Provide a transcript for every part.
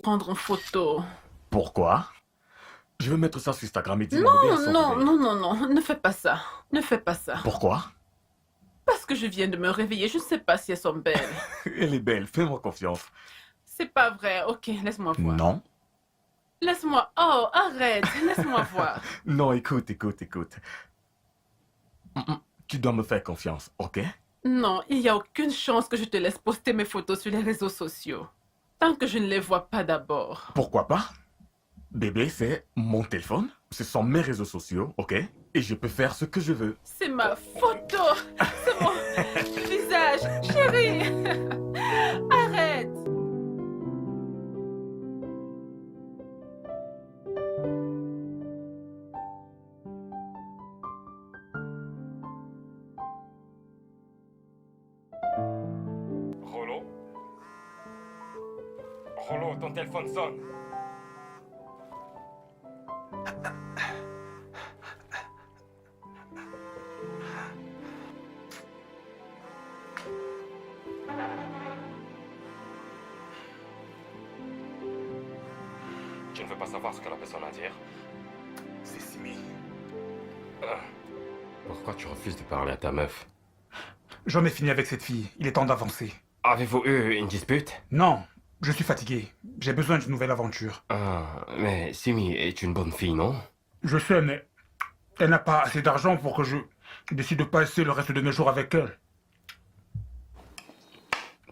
prendre en photo. Pourquoi? Je veux mettre ça sur Instagram et dire Non, à bébé, elles sont non, bébés. non, non, non, ne fais pas ça. Ne fais pas ça. Pourquoi? Parce que je viens de me réveiller, je ne sais pas si elles sont belles. Elle est belle, fais-moi confiance. C'est pas vrai. Ok, laisse-moi voir. Non? Laisse-moi. Oh, arrête. Laisse-moi voir. Non, écoute. Tu dois me faire confiance, ok? Non, il n'y a aucune chance que je te laisse poster mes photos sur les réseaux sociaux. Tant que je ne les vois pas d'abord. Pourquoi pas? Bébé, c'est mon téléphone, ce sont mes réseaux sociaux, ok? Et je peux faire ce que je veux. C'est ma photo. C'est mon visage. Chérie. Arrête. Rollo? Rollo, ton téléphone sonne. Tu ne veux pas savoir ce que la personne a à dire? C'est Simi. Pourquoi tu refuses de parler à ta meuf? J'en ai fini avec cette fille. Il est temps d'avancer. Avez-vous eu une dispute? Non, je suis fatigué. J'ai besoin d'une nouvelle aventure. Ah, mais Simi est une bonne fille, non? Je sais, mais elle n'a pas assez d'argent pour que je décide de passer le reste de mes jours avec elle.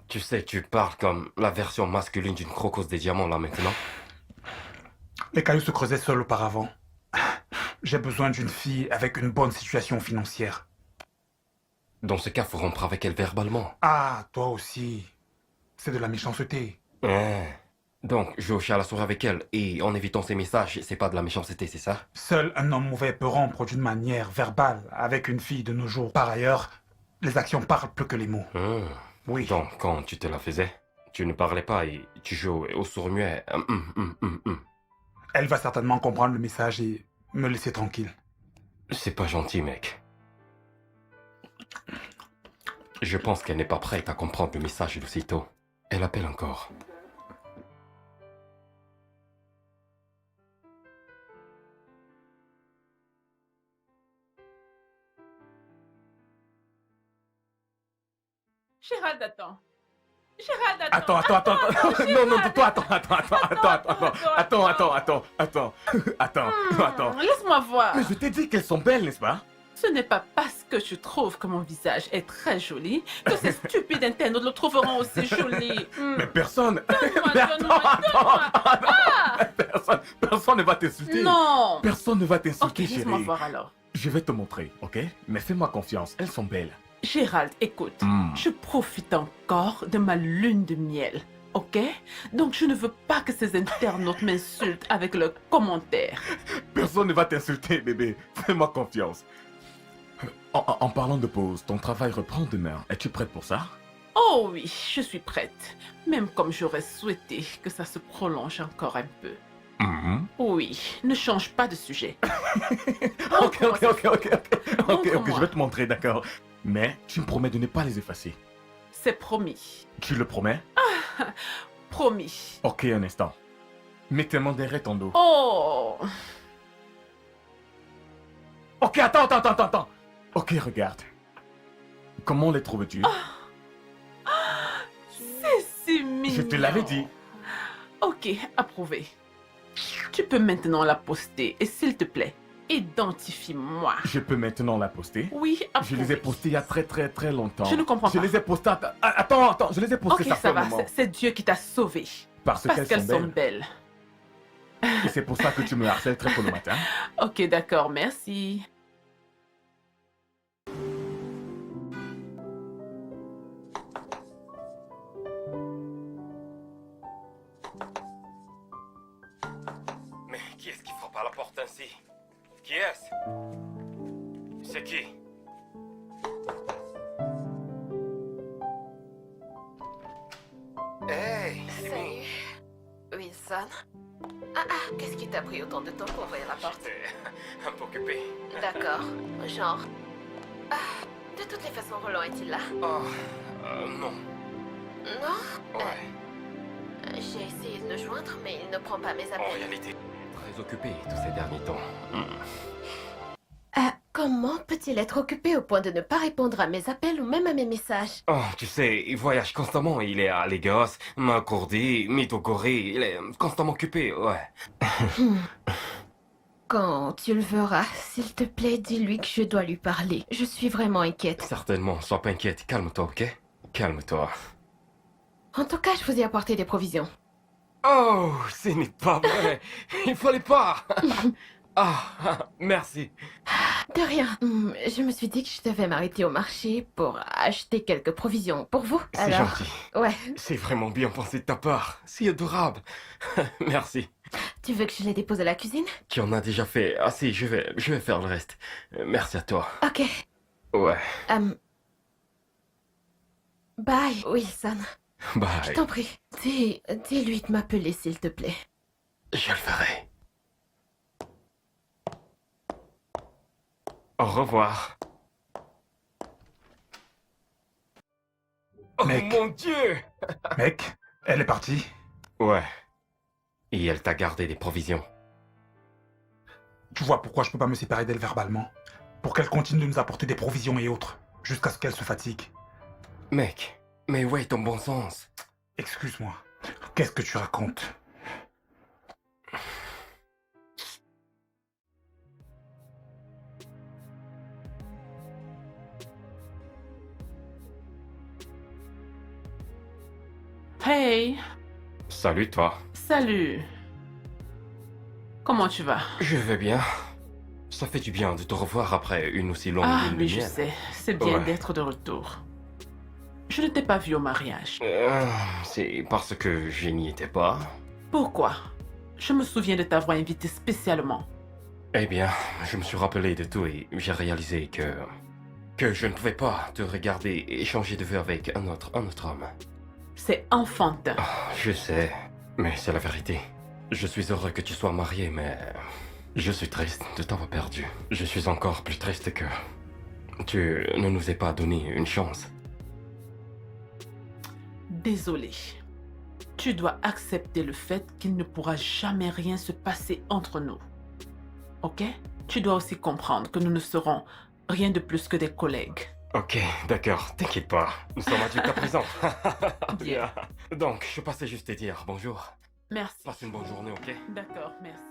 Tu sais, tu parles comme la version masculine d'une crocose des diamants là maintenant. Les cailloux se creusaient seuls auparavant. J'ai besoin d'une fille avec une bonne situation financière. Dans ce cas, faut rompre avec elle verbalement. Ah, toi aussi. C'est de la méchanceté. Donc, jouer au chat à la souris avec elle et en évitant ses messages, c'est pas de la méchanceté, c'est ça? Seul un homme mauvais peut rompre d'une manière verbale avec une fille de nos jours. Par ailleurs, les actions parlent plus que les mots. Oui. Donc, quand tu te la faisais, tu ne parlais pas et tu jouais au sourd-muet. Elle va certainement comprendre le message et me laisser tranquille. C'est pas gentil, mec. Je pense qu'elle n'est pas prête à comprendre le message d'aussitôt. Elle appelle encore. Gérald, attends. Gérald, attends. Attends. Non, toi, attends. Laisse-moi voir. Mais je t'ai dit qu'elles sont belles, n'est-ce pas? Ce n'est pas parce que je trouve que mon visage est très joli que ces stupides internautes le trouveront aussi joli. Mais personne... Donne-moi, Mais donne-moi, donne-moi. Personne ne va t'insulter. Non. Personne ne va Ok, t'insulter, laisse-moi chérie. voir alors. Je vais te montrer, ok? Mais fais-moi confiance, elles sont belles. Gérald, écoute, je profite encore de ma lune de miel, ok? Donc je ne veux pas que ces internautes m'insultent avec leurs commentaires. Personne ne va t'insulter, bébé. Fais-moi confiance. En parlant de pause, ton travail reprend demain. Es-tu prête pour ça? Oh oui, je suis prête. Même comme j'aurais souhaité que ça se prolonge encore un peu. Oui, ne change pas de sujet. Ok, Montre-moi. je vais te montrer, d'accord. Mais tu me promets de ne pas les effacer. C'est promis. Tu le promets? Promis. Ok, un instant. Mets tes mains derrière ton dos. Oh, Ok, attends. Ok, regarde. Comment les trouves-tu? c'est si mignon. Je te l'avais dit. Ok, approuvé. Tu peux maintenant la poster et s'il te plaît, identifie-moi. Je peux maintenant la poster. Oui, Je approuvé. les ai postés il y a très longtemps. Je ne comprends Je pas. les ai postés... Attends, je les ai postés Ok, ça va, moment. c'est Dieu qui t'a sauvé. Parce Parce qu'elles qu'elles sont sont belles. belles. Et c'est pour ça que tu me harcèles très tôt le matin. Ok, d'accord, merci. Mais qui est-ce qui frappe à la porte ainsi? Qui est-ce? C'est qui? Hey, Simi. Salut. Wilson. Qu'est-ce qui t'a pris autant de temps pour ouvrir la porte? J'étais un peu occupé. D'accord. Genre. De toutes les façons, Roland est-il là? Oh, non. Non? Ouais. J'ai essayé de le joindre, mais il ne prend pas mes En appels. réalité, très occupé tous ces derniers temps. Comment peut-il être occupé au point de ne pas répondre à mes appels ou même à mes messages? Oh, tu sais, il voyage constamment. Il est à Lagos, Makurdi, Mitogori. Il est constamment occupé, ouais. Quand tu le verras, s'il te plaît, dis-lui que je dois lui parler. Je suis vraiment inquiète. Certainement, sois pas inquiète. Calme-toi, ok? Calme-toi. En tout cas, je vous ai apporté des provisions. Oh, ce n'est pas vrai. Il fallait pas. Ah, merci. De rien. Je me suis dit que je devais m'arrêter au marché pour acheter quelques provisions pour vous. C'est Alors, gentil. ouais. C'est vraiment bien pensé de ta part. C'est adorable. Merci. Tu veux que je les dépose à la cuisine? Tu en as déjà fait assez, je vais faire le reste. Merci à toi. Ok. Ouais, Bye, Wilson. Je bye. t'en prie. Dis-lui de m'appeler, s'il te plaît. Je le ferai. Au revoir. Oh Mec. mon Dieu! Mec, elle est partie. Ouais. Et elle t'a gardé des provisions. Tu vois pourquoi je peux pas me séparer d'elle verbalement? Pour qu'elle continue de nous apporter des provisions et autres, jusqu'à ce qu'elle se fatigue. Mec, mais ouais, ton bon sens. Excuse-moi. Qu'est-ce que tu racontes? Hey, Salut toi. salut. Comment tu vas? Je vais bien. Ça fait du bien de te revoir après une aussi longue Ah lune de oui, je miel. sais. C'est bien Ouais. d'être de retour. Je ne t'ai pas vu au mariage. C'est parce que je n'y étais pas. Pourquoi? Je me souviens de t'avoir invité spécialement. Eh bien, je me suis rappelé de tout et j'ai réalisé que je ne pouvais pas te regarder et échanger de vue avec un autre homme. C'est enfantin. Je sais, mais c'est la vérité. Je suis heureux que tu sois marié, mais je suis triste de t'avoir perdu. Je suis encore plus triste que tu ne nous aies pas donné une chance. Désolé. Tu dois accepter le fait qu'il ne pourra jamais rien se passer entre nous. Ok? Tu dois aussi comprendre que nous ne serons rien de plus que des collègues. Ok, d'accord, t'inquiète pas. Nous sommes adultes à présent. Bien. Donc, je passais juste te dire bonjour. Merci. Passe une bonne journée, ok? D'accord, merci.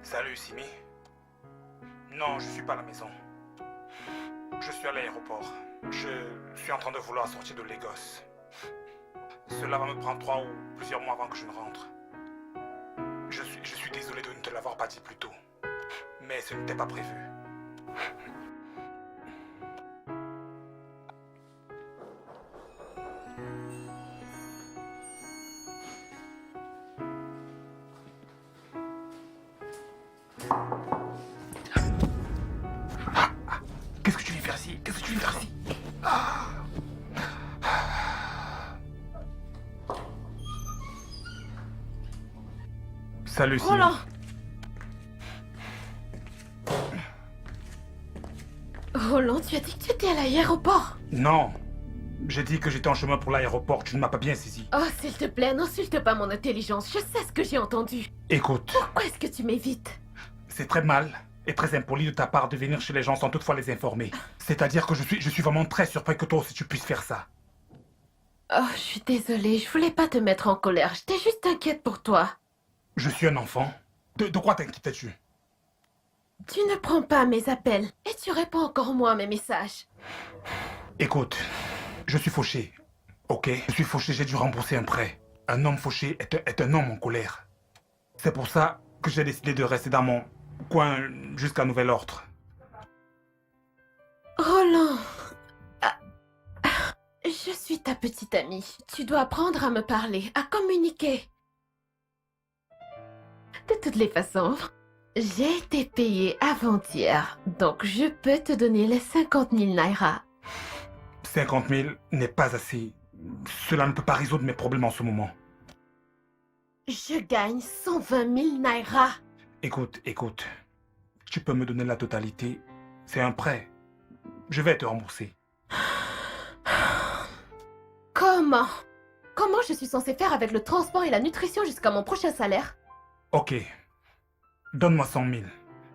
Salut, Simi. Non, je suis pas à la maison. Je suis à l'aéroport. Je suis en train de vouloir sortir de Lagos. Cela va me prendre 3 ou plusieurs mois avant que je ne rentre. Je suis désolé de ne te l'avoir pas dit plus tôt. Mais ce n'était pas prévu. Qu'est-ce que tu viens faire ici? Qu'est-ce que tu viens faire ici? Salut, Simi. Roland! Roland, tu as dit que tu étais à l'aéroport. Non. J'ai dit que j'étais en chemin pour l'aéroport. Tu ne m'as pas bien saisi. Oh, s'il te plaît, n'insulte pas mon intelligence. Je sais ce que j'ai entendu. Écoute, Pourquoi est-ce que tu m'évites? c'est très mal et très impoli de ta part de venir chez les gens sans toutefois les informer. C'est-à-dire que je suis vraiment très surpris que toi aussi tu puisses faire ça. Oh, je suis désolée, je voulais pas te mettre en colère. J'étais juste inquiète pour toi. Je suis un enfant. De quoi t'inquiètes-tu? Tu ne prends pas mes appels et tu réponds encore moins à mes messages. Écoute, je suis fauché. Ok? Je suis fauché, j'ai dû rembourser un prêt. Un homme fauché est un homme en colère. C'est pour ça que j'ai décidé de rester dans mon coin jusqu'à nouvel ordre. Roland, je suis ta petite amie. Tu dois apprendre à me parler, à communiquer. De toutes les façons, j'ai été payée avant-hier, donc je peux te donner les 50 000 naira. 50 000 n'est pas assez. Cela ne peut pas résoudre mes problèmes en ce moment. Je gagne 120 000 Naira. Écoute. Tu peux me donner la totalité. C'est un prêt. Je vais te rembourser. Comment? Comment je suis censée faire avec le transport et la nutrition jusqu'à mon prochain salaire? Ok. Donne-moi 100 000.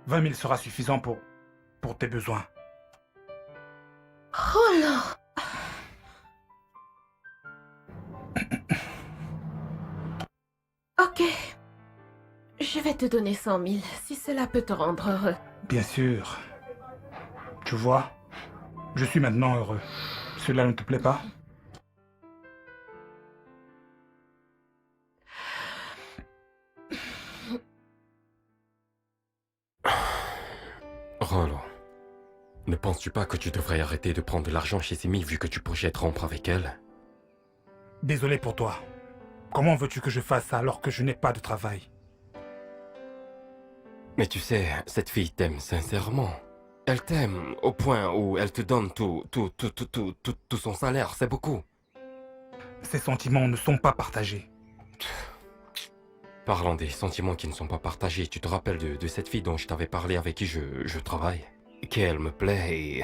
20 000 sera suffisant pour tes besoins. Oh là! Ok. Je vais te donner 100 000 si cela peut te rendre heureux. Bien sûr. Tu vois, je suis maintenant heureux. Cela ne te plaît pas? Rolo, ne penses-tu pas que tu devrais arrêter de prendre de l'argent chez Simi vu que tu projettes rompre avec elle? Désolé pour toi. Comment veux-tu que je fasse ça alors que je n'ai pas de travail? Mais tu sais, cette fille t'aime sincèrement. Elle t'aime au point où elle te donne tout son salaire, c'est beaucoup. Ces sentiments ne sont pas partagés. Parlant des sentiments qui ne sont pas partagés, tu te rappelles de cette fille dont je t'avais parlé avec qui je travaille? Qu'elle me plaît et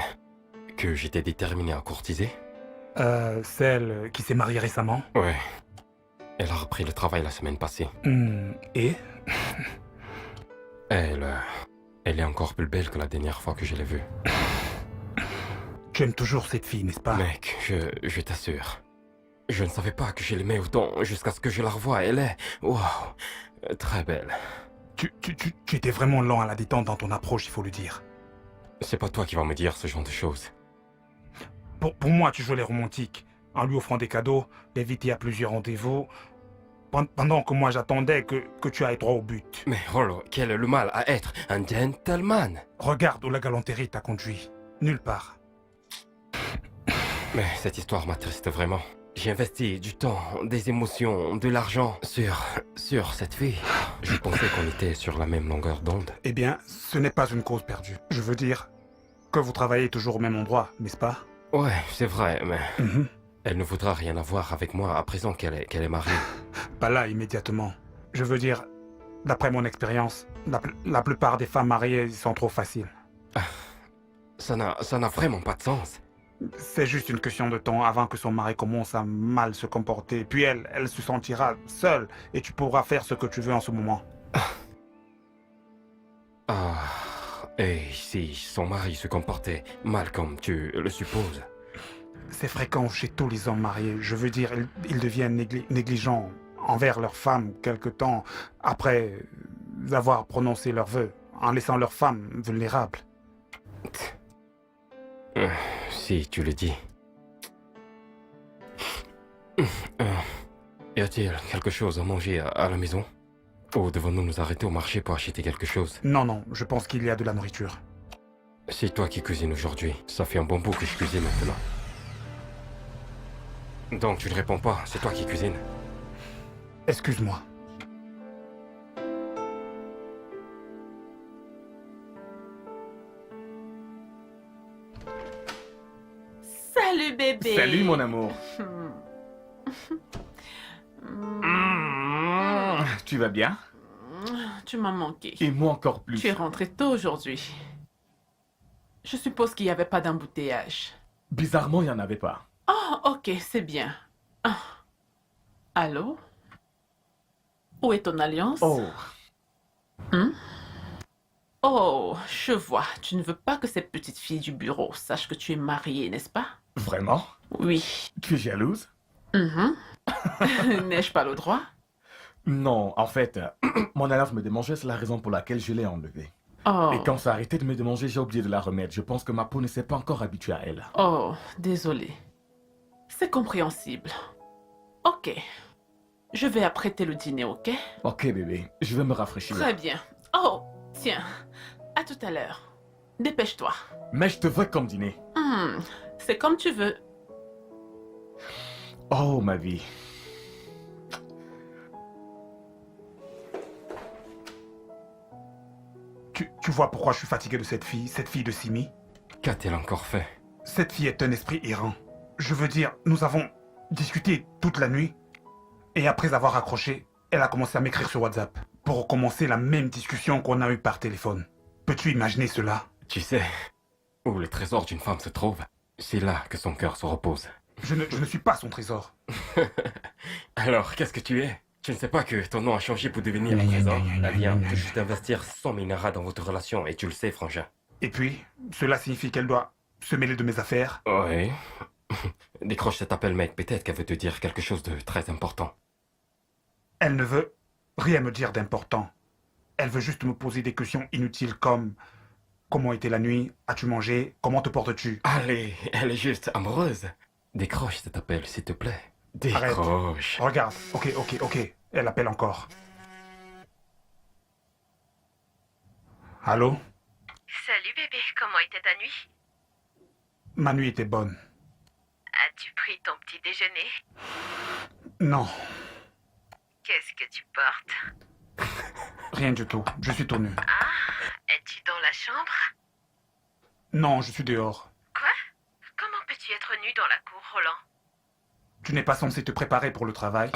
que j'étais déterminé à courtiser? Celle qui s'est mariée récemment? Ouais. Elle a repris le travail la semaine passée. Et? Elle est encore plus belle que la dernière fois que je l'ai vue. Tu aimes toujours cette fille, n'est-ce pas? Mec, je t'assure. Je ne savais pas que je l'aimais autant jusqu'à ce que je la revoie. Elle est... Wow, très belle. Tu étais vraiment lent à la détente dans ton approche, il faut le dire. C'est pas toi qui vas me dire ce genre de choses. Pour moi, tu jouais les romantiques, en lui offrant des cadeaux, l'inviter à plusieurs rendez-vous, pendant que moi j'attendais que tu ailles droit au but. Mais Rolo, quel est le mal à être un gentleman? Regarde où la galanterie t'a conduit. Nulle part. Mais cette histoire m'attriste vraiment. J'ai investi du temps, des émotions, de l'argent sur cette fille. Je pensais qu'on était sur la même longueur d'onde. Eh bien, ce n'est pas une cause perdue. Je veux dire que vous travaillez toujours au même endroit, n'est-ce pas? Ouais, c'est vrai, mais Mhm. elle ne voudra rien avoir avec moi à présent qu'elle est mariée. Pas là, immédiatement. Je veux dire, d'après mon expérience, la plupart des femmes mariées sont trop faciles. Ça n'a vraiment pas de sens. C'est juste une question de temps avant que son mari commence à mal se comporter. Puis elle se sentira seule et tu pourras faire ce que tu veux en ce moment. Ah, et si son mari se comportait mal comme tu le supposes? C'est fréquent chez tous les hommes mariés. Je veux dire, ils deviennent négligents envers leurs femmes quelque temps après avoir prononcé leurs vœux, en laissant leurs femmes vulnérables. Si tu le dis. Y a-t-il quelque chose à manger à la maison? Ou devons-nous nous arrêter au marché pour acheter quelque chose? Non, je pense qu'il y a de la nourriture. C'est toi qui cuisines aujourd'hui. Ça fait un bon bout que je cuisine maintenant. Donc tu ne réponds pas, c'est toi qui cuisines. Excuse-moi. Salut bébé. Salut mon amour. Tu vas bien? Tu m'as manqué. Et moi encore plus. Tu es rentré tôt aujourd'hui. Je suppose qu'il n'y avait pas d'embouteillage. Bizarrement, il n'y en avait pas. Oh, ok, c'est bien. Ah. Allô? Où est ton alliance? Oh, Oh, je vois. Tu ne veux pas que cette petite fille du bureau sache que tu es mariée, n'est-ce pas? vraiment? Oui. Tu es jalouse? Mhm. N'ai-je pas le droit? Non, en fait, mon élève me démangeait, c'est la raison pour laquelle je l'ai enlevée. Oh. Et quand ça a arrêté de me démanger, j'ai oublié de la remettre. Je pense que ma peau ne s'est pas encore habituée à elle. Oh, désolé. C'est compréhensible. Ok. Je vais apprêter le dîner, ok? Ok bébé, je vais me rafraîchir. Très bien. Oh, tiens. À tout à l'heure. Dépêche-toi. Mais je te veux comme dîner. C'est comme tu veux. Oh ma vie. Tu vois pourquoi je suis fatigué de cette fille de Simi? Qu'a-t-elle encore fait? Cette fille est un esprit errant. Je veux dire, nous avons discuté toute la nuit. Et après avoir accroché, Elle a commencé à m'écrire sur WhatsApp pour recommencer la même discussion qu'on a eue par téléphone. Peux-tu imaginer cela? Tu sais, où le trésor d'une femme se trouve, c'est là que son cœur se repose. Je ne suis pas son trésor. Alors, qu'est-ce que tu es? Tu ne sais pas que ton nom a changé pour devenir un trésor? Elle vient tout juste d'investir 100 000 Naira dans votre relation et tu le sais, frangin. Et puis, cela signifie qu'elle doit se mêler de mes affaires. Oui. Décroche cet appel, mec. Peut-être qu'elle veut te dire quelque chose de très important. Elle ne veut rien me dire d'important. Elle veut juste me poser des questions inutiles comme comment était la nuit? As-tu mangé? Comment te portes-tu? Allez, elle est juste amoureuse. Décroche cet appel, s'il te plaît. Arrête. Décroche. Regarde. Ok. Elle appelle encore. Allô? Salut bébé, comment était ta nuit? Ma nuit était bonne. As-tu pris ton petit déjeuner? Non, Qu'est-ce que tu portes? rien du tout. Je suis tout nu. Es-tu dans la chambre? Non, je suis dehors. Quoi? Comment peux-tu être nu dans la cour, Roland? Tu n'es pas censé te préparer pour le travail.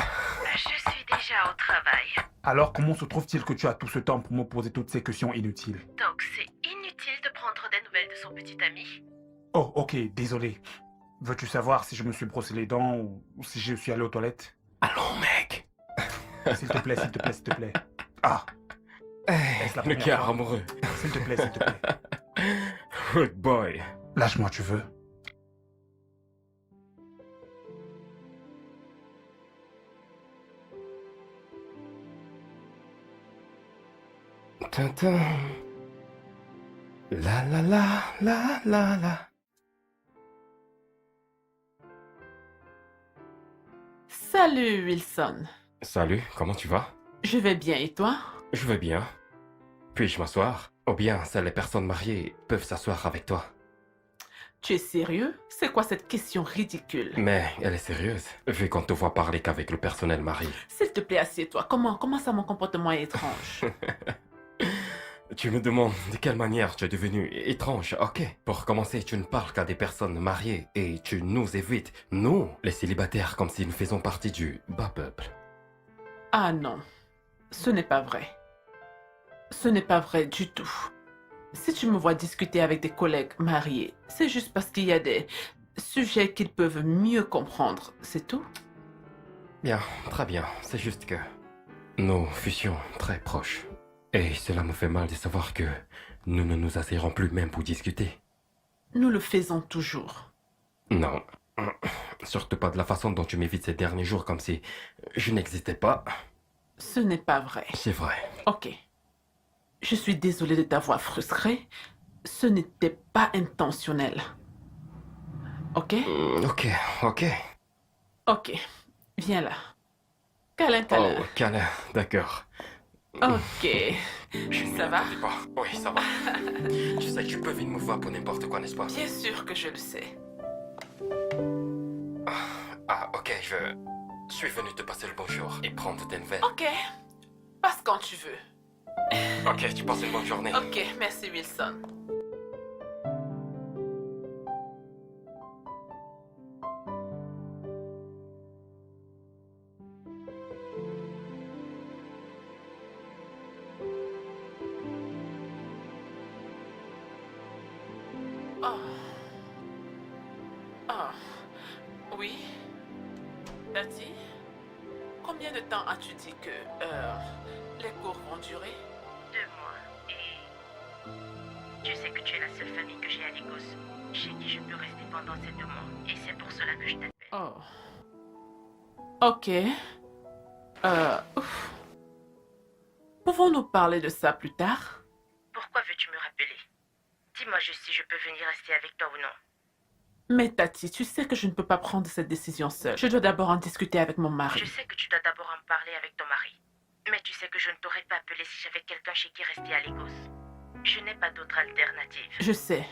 Je suis déjà au travail. Alors comment se trouve-t-il que tu as tout ce temps pour me poser toutes ces questions inutiles? Donc c'est inutile de prendre des nouvelles de son petit ami? Oh, ok, désolé. Veux-tu savoir si je me suis brossé les dents ou si je suis allé aux toilettes? Allons, mec. S'il te plaît, s'il te plaît, s'il te plaît. Ah, Est-ce la Le première cœur fois? amoureux. s'il te plaît, s'il te plaît. Good boy. Lâche-moi, tu veux. Tintin. La la la la la la. Salut Wilson. Salut, comment tu vas? Je vais bien et toi? Je vais bien. Puis-je m'asseoir? Ou bien seules les personnes mariées peuvent s'asseoir avec toi. Tu es sérieux? C'est quoi cette question ridicule? Mais elle est sérieuse, vu qu'on te voit parler qu'avec le personnel marié. S'il te plaît, assieds-toi. Comment ça mon comportement est étrange? Tu me demandes de quelle manière tu es devenu étrange, ok. Pour commencer, tu ne parles qu'à des personnes mariées et tu nous évites, nous, les célibataires, comme si nous faisions partie du bas peuple. Ah non, ce n'est pas vrai. Ce n'est pas vrai du tout. Si tu me vois discuter avec des collègues mariés, c'est juste parce qu'il y a des sujets qu'ils peuvent mieux comprendre, c'est tout. Bien, très bien, c'est juste que nous fussions très proches. Et cela me fait mal de savoir que nous ne nous asseirons plus même pour discuter. Nous le faisons toujours. Non, surtout pas de la façon dont tu m'évites ces derniers jours comme si je n'existais pas. Ce n'est pas vrai. C'est vrai. Ok. Je suis désolée de t'avoir frustré. Ce n'était pas intentionnel. Ok? Ok, ok. Ok. Viens là. Câlin, câlin. Oh, câlin, d'accord. Ok. Ça va? Oui, ça va. Tu sais que tu peux vite me voir pour n'importe quoi, n'est-ce pas? Bien sûr que je le sais. Ah, ok, je suis venu te passer le bonjour et prendre tes nouvelles. Ok. Passe quand tu veux. Ok, tu passes une bonne journée. Ok, merci Wilson. Oh. Oh. Oui. Tati, combien de temps as-tu dit que les cours vont durer? 2 mois. Et tu sais que tu es la seule famille que j'ai à Lagos. Chez qui je peux rester pendant ces 2 mois. Et c'est pour cela que je t'appelle. Oh. Ok. Ouf. Pouvons-nous parler de ça plus tard? Pourquoi veux-tu me rappeler? Dis-moi juste si je peux venir rester avec toi ou non. Mais Tati, tu sais que je ne peux pas prendre cette décision seule. Je dois d'abord en discuter avec mon mari. Je sais que tu dois d'abord en parler avec ton mari. Mais tu sais que je ne t'aurais pas appelé si j'avais quelqu'un chez qui rester à Lagos. Je n'ai pas d'autre alternative. Je sais.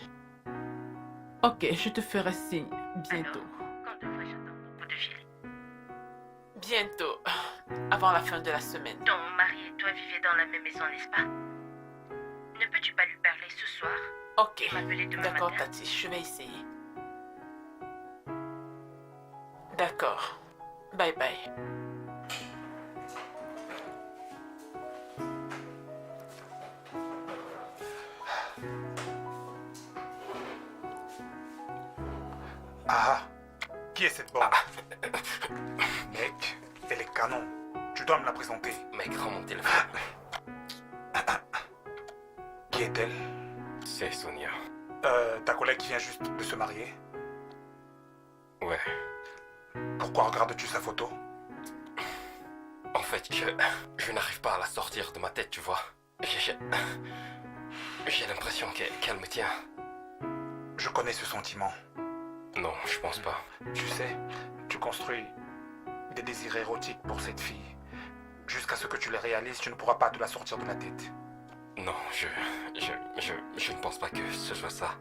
Ok, je te ferai signe bientôt. Alors, quand devrais-je attendre ton coup de fil? Bientôt. Avant la fin de la semaine. Ton mari et toi vivez dans la même maison, n'est-ce pas? Ne peux-tu pas lui parler ce soir Ok. et m'appeler demain D'accord, matin? Tati, je vais essayer. D'accord. Bye bye. Ah, qui est cette bombe? Mec, elle est canon. Tu dois me la présenter. Mec, rends mon téléphone. Qui est-elle? C'est Sonia. Ta collègue qui vient juste de se marier? Ouais. Pourquoi regardes-tu sa photo? En fait, je n'arrive pas à la sortir de ma tête, tu vois. J'ai l'impression qu'elle me tient. Je connais ce sentiment. Non, je pense pas. Tu sais, tu construis des désirs érotiques pour cette fille. Jusqu'à ce que tu les réalises, tu ne pourras pas te la sortir de la tête. Non, je ne pense pas que ce soit ça.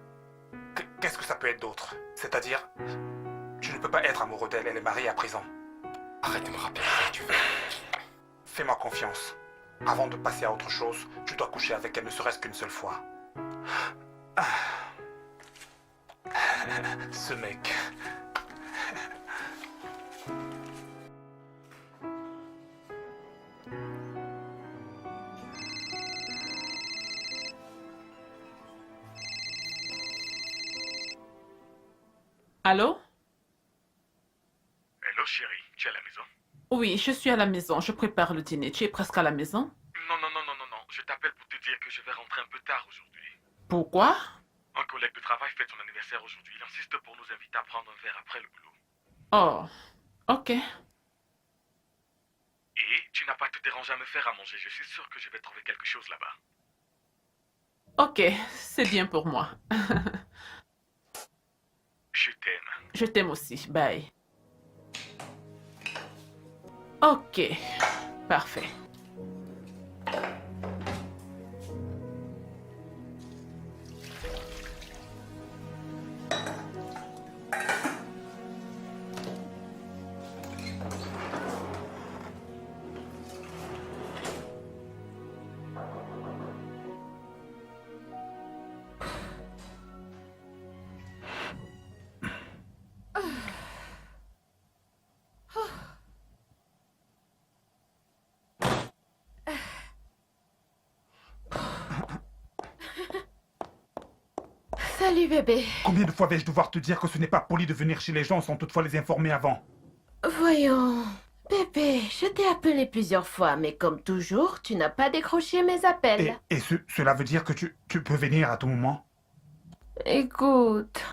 Qu'est-ce que ça peut être d'autre? C'est-à-dire, tu ne peux pas être amoureux d'elle, elle est mariée à présent. Arrête de me rappeler ça, tu veux. Fais-moi confiance. Avant de passer à autre chose, tu dois coucher avec elle ne serait-ce qu'une seule fois. Ce mec. Allô? Hello chérie, tu es à la maison? Oui, je suis à la maison. Je prépare le dîner. Tu es presque à la maison? Non. Je t'appelle pour te dire que je vais rentrer un peu tard aujourd'hui. Pourquoi? Un collègue de travail fête son anniversaire aujourd'hui. Il insiste pour nous inviter à prendre un verre après le boulot. Oh, ok. Et tu n'as pas à te déranger à me faire à manger. Je suis sûr que je vais trouver quelque chose là-bas. Ok, c'est bien pour moi. Je t'aime. Je t'aime aussi. Bye. Ok, parfait. Salut bébé. Combien de fois vais-je devoir te dire que ce n'est pas poli de venir chez les gens sans toutefois les informer avant? Voyons. Bébé, je t'ai appelé plusieurs fois, mais comme toujours, tu n'as pas décroché mes appels. Et cela veut dire que tu peux venir à tout moment? Écoute.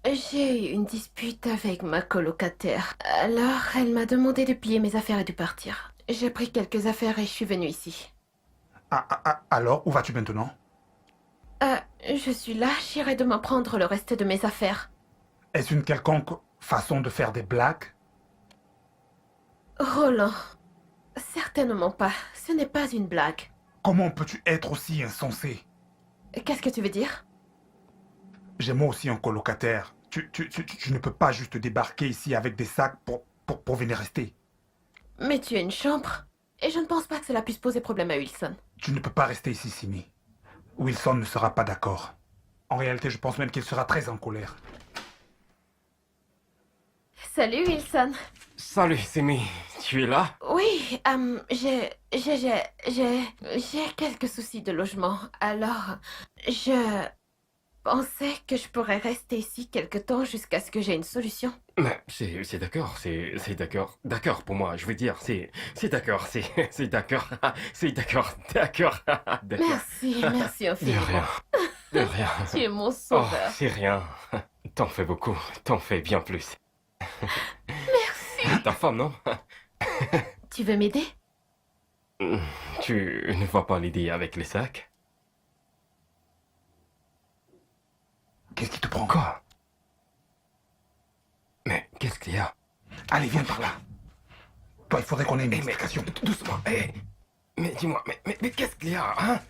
J'ai eu une dispute avec ma colocataire. Alors, elle m'a demandé de plier mes affaires et de partir. J'ai pris quelques affaires et je suis venue ici. Alors, où vas-tu maintenant? Je suis là, j'irai demain prendre le reste de mes affaires. Est-ce une quelconque façon de faire des blagues? Roland, certainement pas. Ce n'est pas une blague. Comment peux-tu être aussi insensé? Qu'est-ce que tu veux dire? J'ai moi aussi un colocataire. Tu ne peux pas juste débarquer ici avec des sacs pour venir rester. Mais tu as une chambre. Et je ne pense pas que cela puisse poser problème à Wilson. Tu ne peux pas rester ici, Simi. Wilson ne sera pas d'accord. En réalité, je pense même qu'il sera très en colère. Salut Wilson. Salut, Simi. Tu es là? Oui, j'ai quelques soucis de logement. Alors, je pensais que je pourrais rester ici quelque temps jusqu'à ce que j'ai une solution. Mais c'est d'accord, c'est d'accord. D'accord pour moi, je veux dire, c'est d'accord, c'est d'accord. C'est d'accord. D'accord. Merci De infiniment. rien. De rien. Tu es mon Oh, sauveur. c'est rien. T'en fais beaucoup. T'en fais bien plus. Merci. Ta femme, non? Tu veux m'aider? Tu ne vois pas l'idée avec les sacs? Qu'est-ce qui te prend? Quoi? Mais qu'est-ce qu'il y a? Allez, viens par là. Toi, il faudrait qu'on ait une Mais explication. doucement. Mais dis-moi, mais qu'est-ce qu'il y a, hein?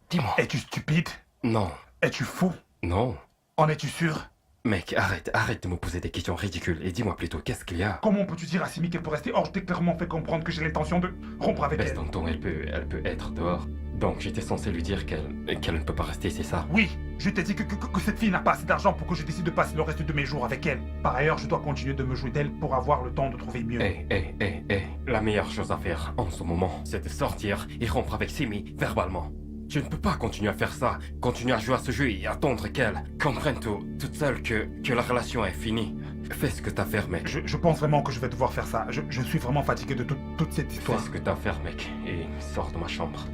Dis-moi. Es-tu stupide? Non, Es-tu fou? non. En es-tu sûr? Mec, arrête de me poser des questions ridicules et dis-moi plutôt, qu'est-ce qu'il y a? Comment peux-tu dire à Simi qu'elle peut rester hors? Je t'ai clairement fait comprendre que j'ai l'intention de rompre avec Baisse elle. ton ton, elle peut être dehors. Donc j'étais censé lui dire qu'elle ne peut pas rester, c'est ça? Oui, je t'ai dit que cette fille n'a pas assez d'argent pour que je décide de passer le reste de mes jours avec elle. Par ailleurs, je dois continuer de me jouer d'elle pour avoir le temps de trouver mieux. La meilleure chose à faire en ce moment, c'est de sortir et rompre avec Simi verbalement. Tu ne peux pas continuer à faire ça, continuer à jouer à ce jeu et attendre qu'elle comprenne toute seule que la relation est finie. Fais ce que t'as à faire, mec. Je pense vraiment que je vais devoir faire ça. Je suis vraiment fatigué de toute cette Fais histoire. ce que t'as à faire, mec, et sors de ma chambre.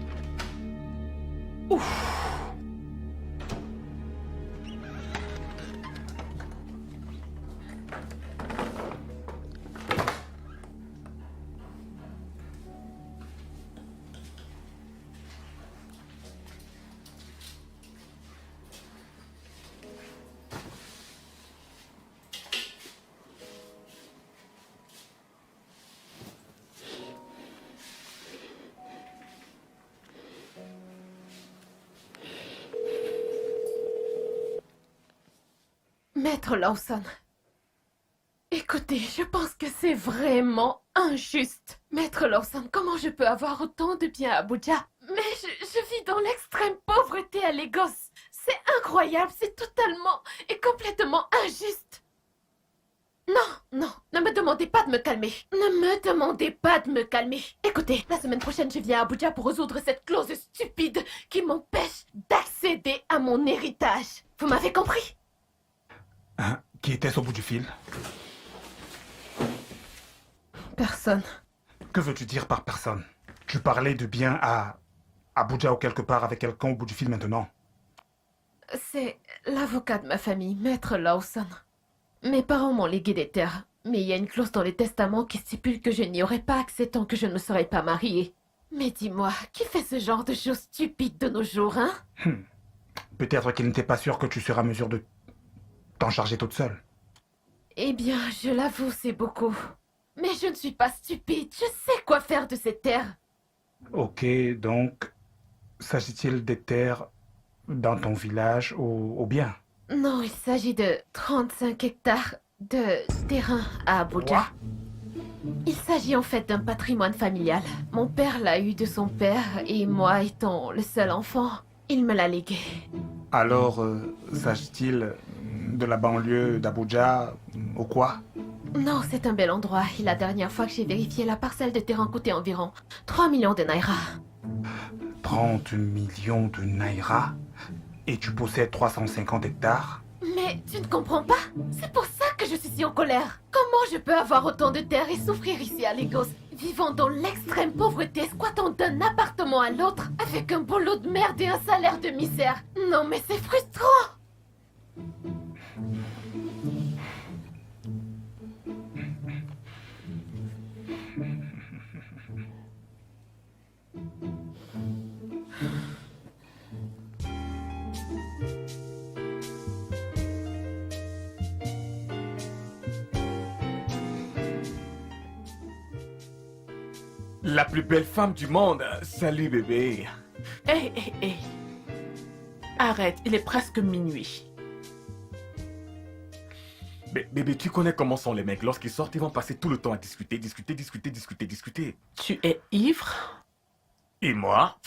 Maître Lawson, écoutez, je pense que c'est vraiment injuste. Maître Lawson, comment je peux avoir autant de biens à Abuja? Mais je vis dans l'extrême pauvreté à Lagos. C'est incroyable, c'est totalement et complètement injuste. Non, non, ne me demandez pas de me calmer. Ne me demandez pas de me calmer. Écoutez, la semaine prochaine, je viens à Abuja pour résoudre cette clause stupide qui m'empêche d'accéder à mon héritage. Vous m'avez compris? Hein? Qui était au bout du fil? Personne. Que veux-tu dire par personne? Tu parlais de bien à Abuja ou quelque part avec quelqu'un au bout du fil maintenant. C'est l'avocat de ma famille, Maître Lawson. Mes parents m'ont légué des terres, mais il y a une clause dans les testaments qui stipule que je n'y aurai pas accès tant que je ne me serai pas mariée. Mais dis-moi, qui fait ce genre de choses stupides de nos jours, hein? Peut-être qu'il n'était pas sûr que tu seras en mesure de t'en charger toute seule. Eh bien, je l'avoue, c'est beaucoup. Mais je ne suis pas stupide, je sais quoi faire de ces terres. Ok, donc, s'agit-il des terres dans ton village ou bien? Non, il s'agit de 35 hectares de terrain à Abuja. Il s'agit en fait d'un patrimoine familial. Mon père l'a eu de son père et moi étant le seul enfant, il me l'a légué. Alors, s'agit-il de la banlieue d'Abuja ou quoi? Non, c'est un bel endroit. Et la dernière fois que j'ai vérifié, la parcelle de terrain coûtait environ 3 millions de naira. 30 millions de naira? Et tu possèdes 350 hectares? Mais tu ne comprends pas? C'est pour ça que je suis si en colère. Comment je peux avoir autant de terres et souffrir ici à Lagos, vivant dans l'extrême pauvreté, squattant d'un appartement à l'autre, avec un boulot de merde et un salaire de misère? Non mais c'est frustrant! La plus belle femme du monde. Salut bébé. Hé, hé, hé. Arrête, il est presque minuit. Bébé, tu connais comment sont les mecs. Lorsqu'ils sortent, ils vont passer tout le temps à discuter. Tu es ivre? Et moi,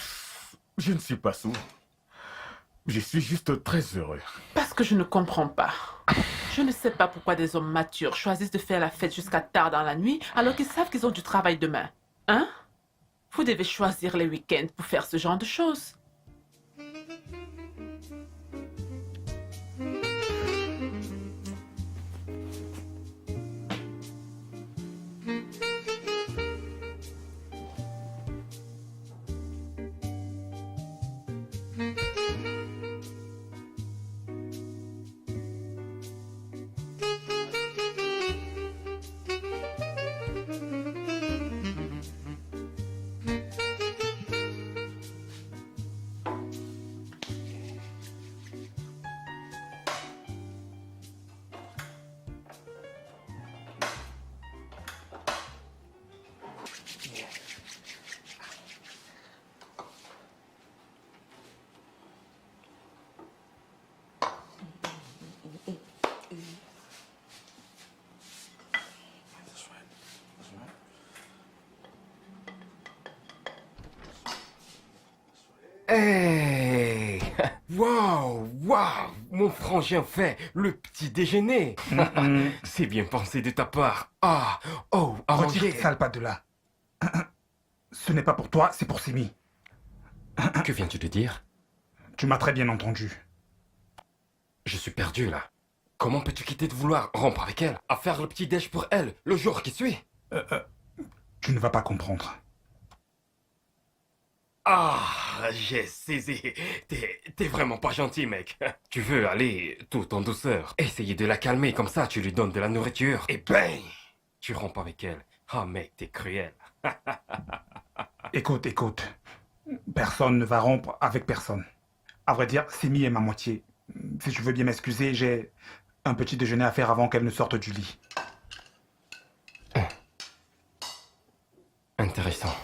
je ne suis pas sourd. Je suis juste très heureux. Parce que je ne comprends pas. Je ne sais pas pourquoi des hommes matures choisissent de faire la fête jusqu'à tard dans la nuit alors qu'ils savent qu'ils ont du travail demain. Hein? Vous devez choisir les week-ends pour faire ce genre de choses. Hey! Waouh! Waouh! Mon frangin fait le petit déjeuner! C'est bien pensé de ta part. Ah! Oh! Retire Arrangé! tes sales pattes de là. Ce n'est pas pour toi, c'est pour Simi. Que viens-tu de dire? Tu m'as très bien entendu. Je suis perdu là. Comment peux-tu quitter de vouloir rompre avec elle, à faire le petit déj pour elle, le jour qui suit? Tu ne vas pas comprendre. Ah, j'ai saisi. T'es vraiment pas gentil, mec. Tu veux aller tout en douceur, essayer de la calmer, comme ça tu lui donnes de la nourriture, et bang, tu rompes avec elle. Ah, mec, t'es cruel. Écoute, écoute. Personne ne va rompre avec personne. À vrai dire, Simi est ma moitié. Si tu veux bien m'excuser, j'ai un petit déjeuner à faire avant qu'elle ne sorte du lit. Intéressant.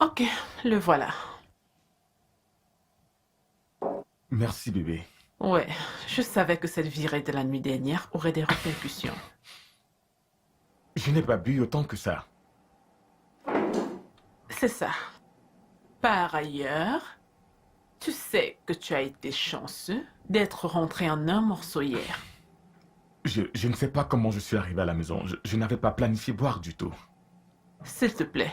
Ok, le voilà. Merci, bébé. Ouais, je savais que cette virée de la nuit dernière aurait des répercussions. Je n'ai pas bu autant que ça. C'est ça. Par ailleurs, tu sais que tu as été chanceux d'être rentré en un morceau hier. Je ne sais pas comment je suis arrivé à la maison. Je n'avais pas planifié boire du tout. S'il te plaît,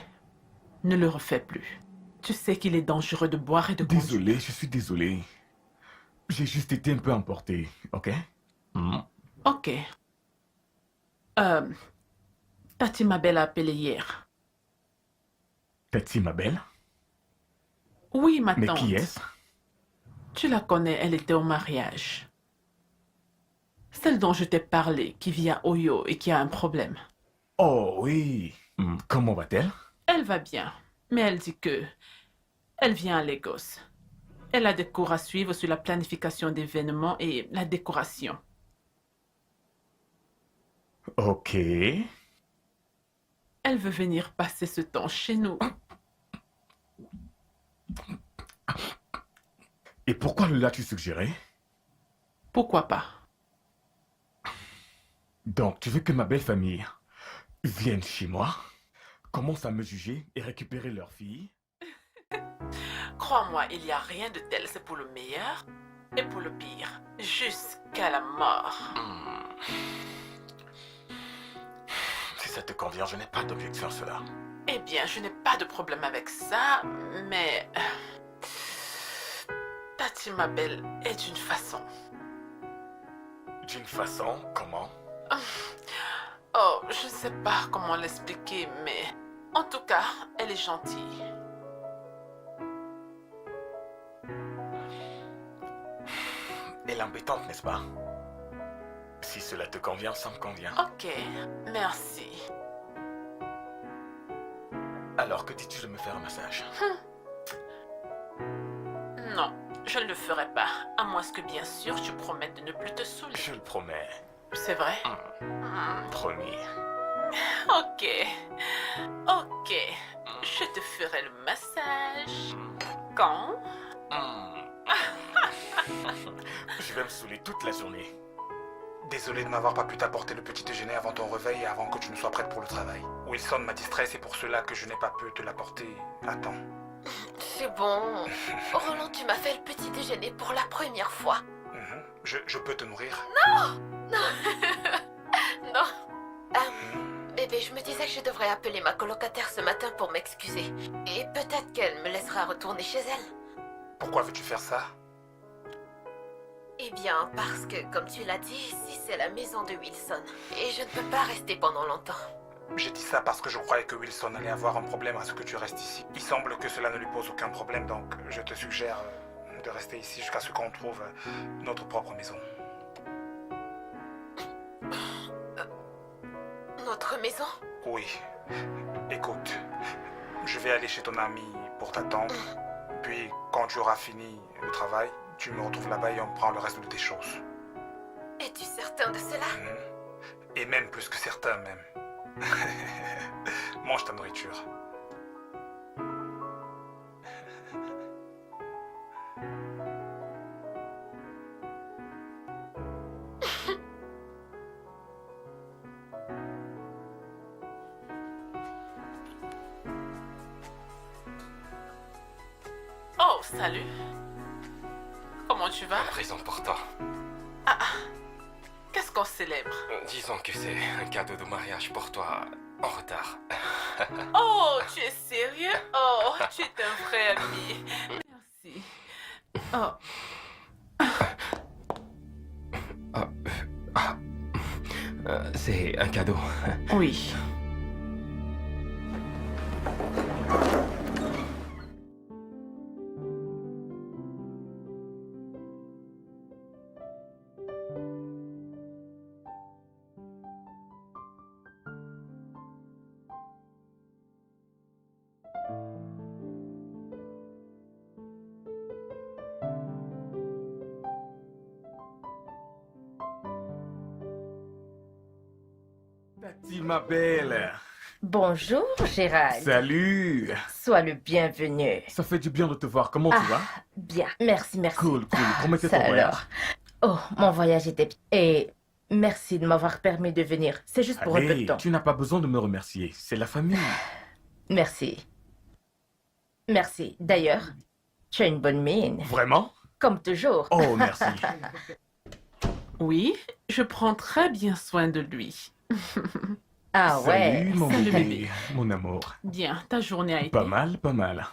ne le refais plus. Tu sais qu'il est dangereux de boire et de conduire. Désolé, je suis désolé. J'ai juste été un peu emporté, ok? Ok. Tati Mabel a appelé hier. Tati, ma belle? Oui, ma Mais tante. qui est-ce? Tu la connais, elle était au mariage. Celle dont je t'ai parlé, qui vit à Oyo et qui a un problème. Oh oui. Comment va-t-elle? Elle va bien, mais elle dit que elle vient à Lagos. Elle a des cours à suivre sur la planification d'événements et la décoration. Ok. Elle veut venir passer ce temps chez nous. Et pourquoi le l'as-tu suggéré? Pourquoi pas? Donc, tu veux que ma belle famille vienne chez moi, commence à me juger et récupérer leur fille? Crois-moi, il n'y a rien de tel. C'est pour le meilleur et pour le pire. Jusqu'à la mort. Si ça te convient, je n'ai pas d'objection à cela. Eh bien, je n'ai pas de problème avec ça, mais... Tati Mabel est d'une façon. D'une façon, comment? Oh, je ne sais pas comment l'expliquer, mais... En tout cas, elle est gentille. Elle est embêtante, n'est-ce pas? Si cela te convient, ça me convient. Ok, merci. Alors, que dis-tu de me faire un massage? Non, je ne le ferai pas, à moins que bien sûr tu promettes de ne plus te saouler. Je le promets. C'est vrai? Promis. Ok, ok, je te ferai le massage. Quand? Je vais me saouler toute la journée. Désolé de n'avoir pas pu t'apporter le petit déjeuner avant ton réveil et avant que tu ne sois prête pour le travail. Wilson m'a distrait, c'est pour cela que je n'ai pas pu te l'apporter à temps. C'est bon. Roland, tu m'as fait le petit déjeuner pour la première fois. Je peux te nourrir? Non. Bébé, je me disais que je devrais appeler ma colocataire ce matin pour m'excuser. Et peut-être qu'elle me laissera retourner chez elle. Pourquoi veux-tu faire ça? Eh bien, parce que, comme tu l'as dit, ici c'est la maison de Wilson. Et je ne peux pas rester pendant longtemps. J'ai dit ça parce que je croyais que Wilson allait avoir un problème à ce que tu restes ici. Il semble que cela ne lui pose aucun problème, donc je te suggère de rester ici jusqu'à ce qu'on trouve notre propre maison. Notre maison? Oui. Écoute, je vais aller chez ton ami pour t'attendre. Puis, quand tu auras fini le travail, tu me retrouves là-bas et on prend le reste de tes choses. Es-tu certain de cela? Et même plus que certain, même. Mange ta nourriture. Oh, salut. Comment tu vas? Raison pour toi. Qu'est-ce qu'on célèbre? Disons que c'est un cadeau de mariage pour toi en retard. Oh, tu es sérieux? Oh, tu es un vrai ami. Merci. Oh, C'est un cadeau. oui. Tati, ma belle. Bonjour, Gérald. Salut. Sois le bienvenu. Ça fait du bien de te voir. Comment tu vas? Bien, merci, merci. Cool. Comment était ton Ça voyage? alors. Oh, mon voyage était bien. Et merci de m'avoir permis de venir. C'est juste pour un peu de Allez, temps. tu n'as pas besoin de me remercier. C'est la famille. Merci. Merci. D'ailleurs, tu as une bonne mine. Vraiment? Comme toujours. Oh, merci. Oui, je prends très bien soin de lui. Ah ouais. Salut, mon Salut, bébé. bébé. Mon amour. Bien, ta journée a été... Pas mal, pas mal.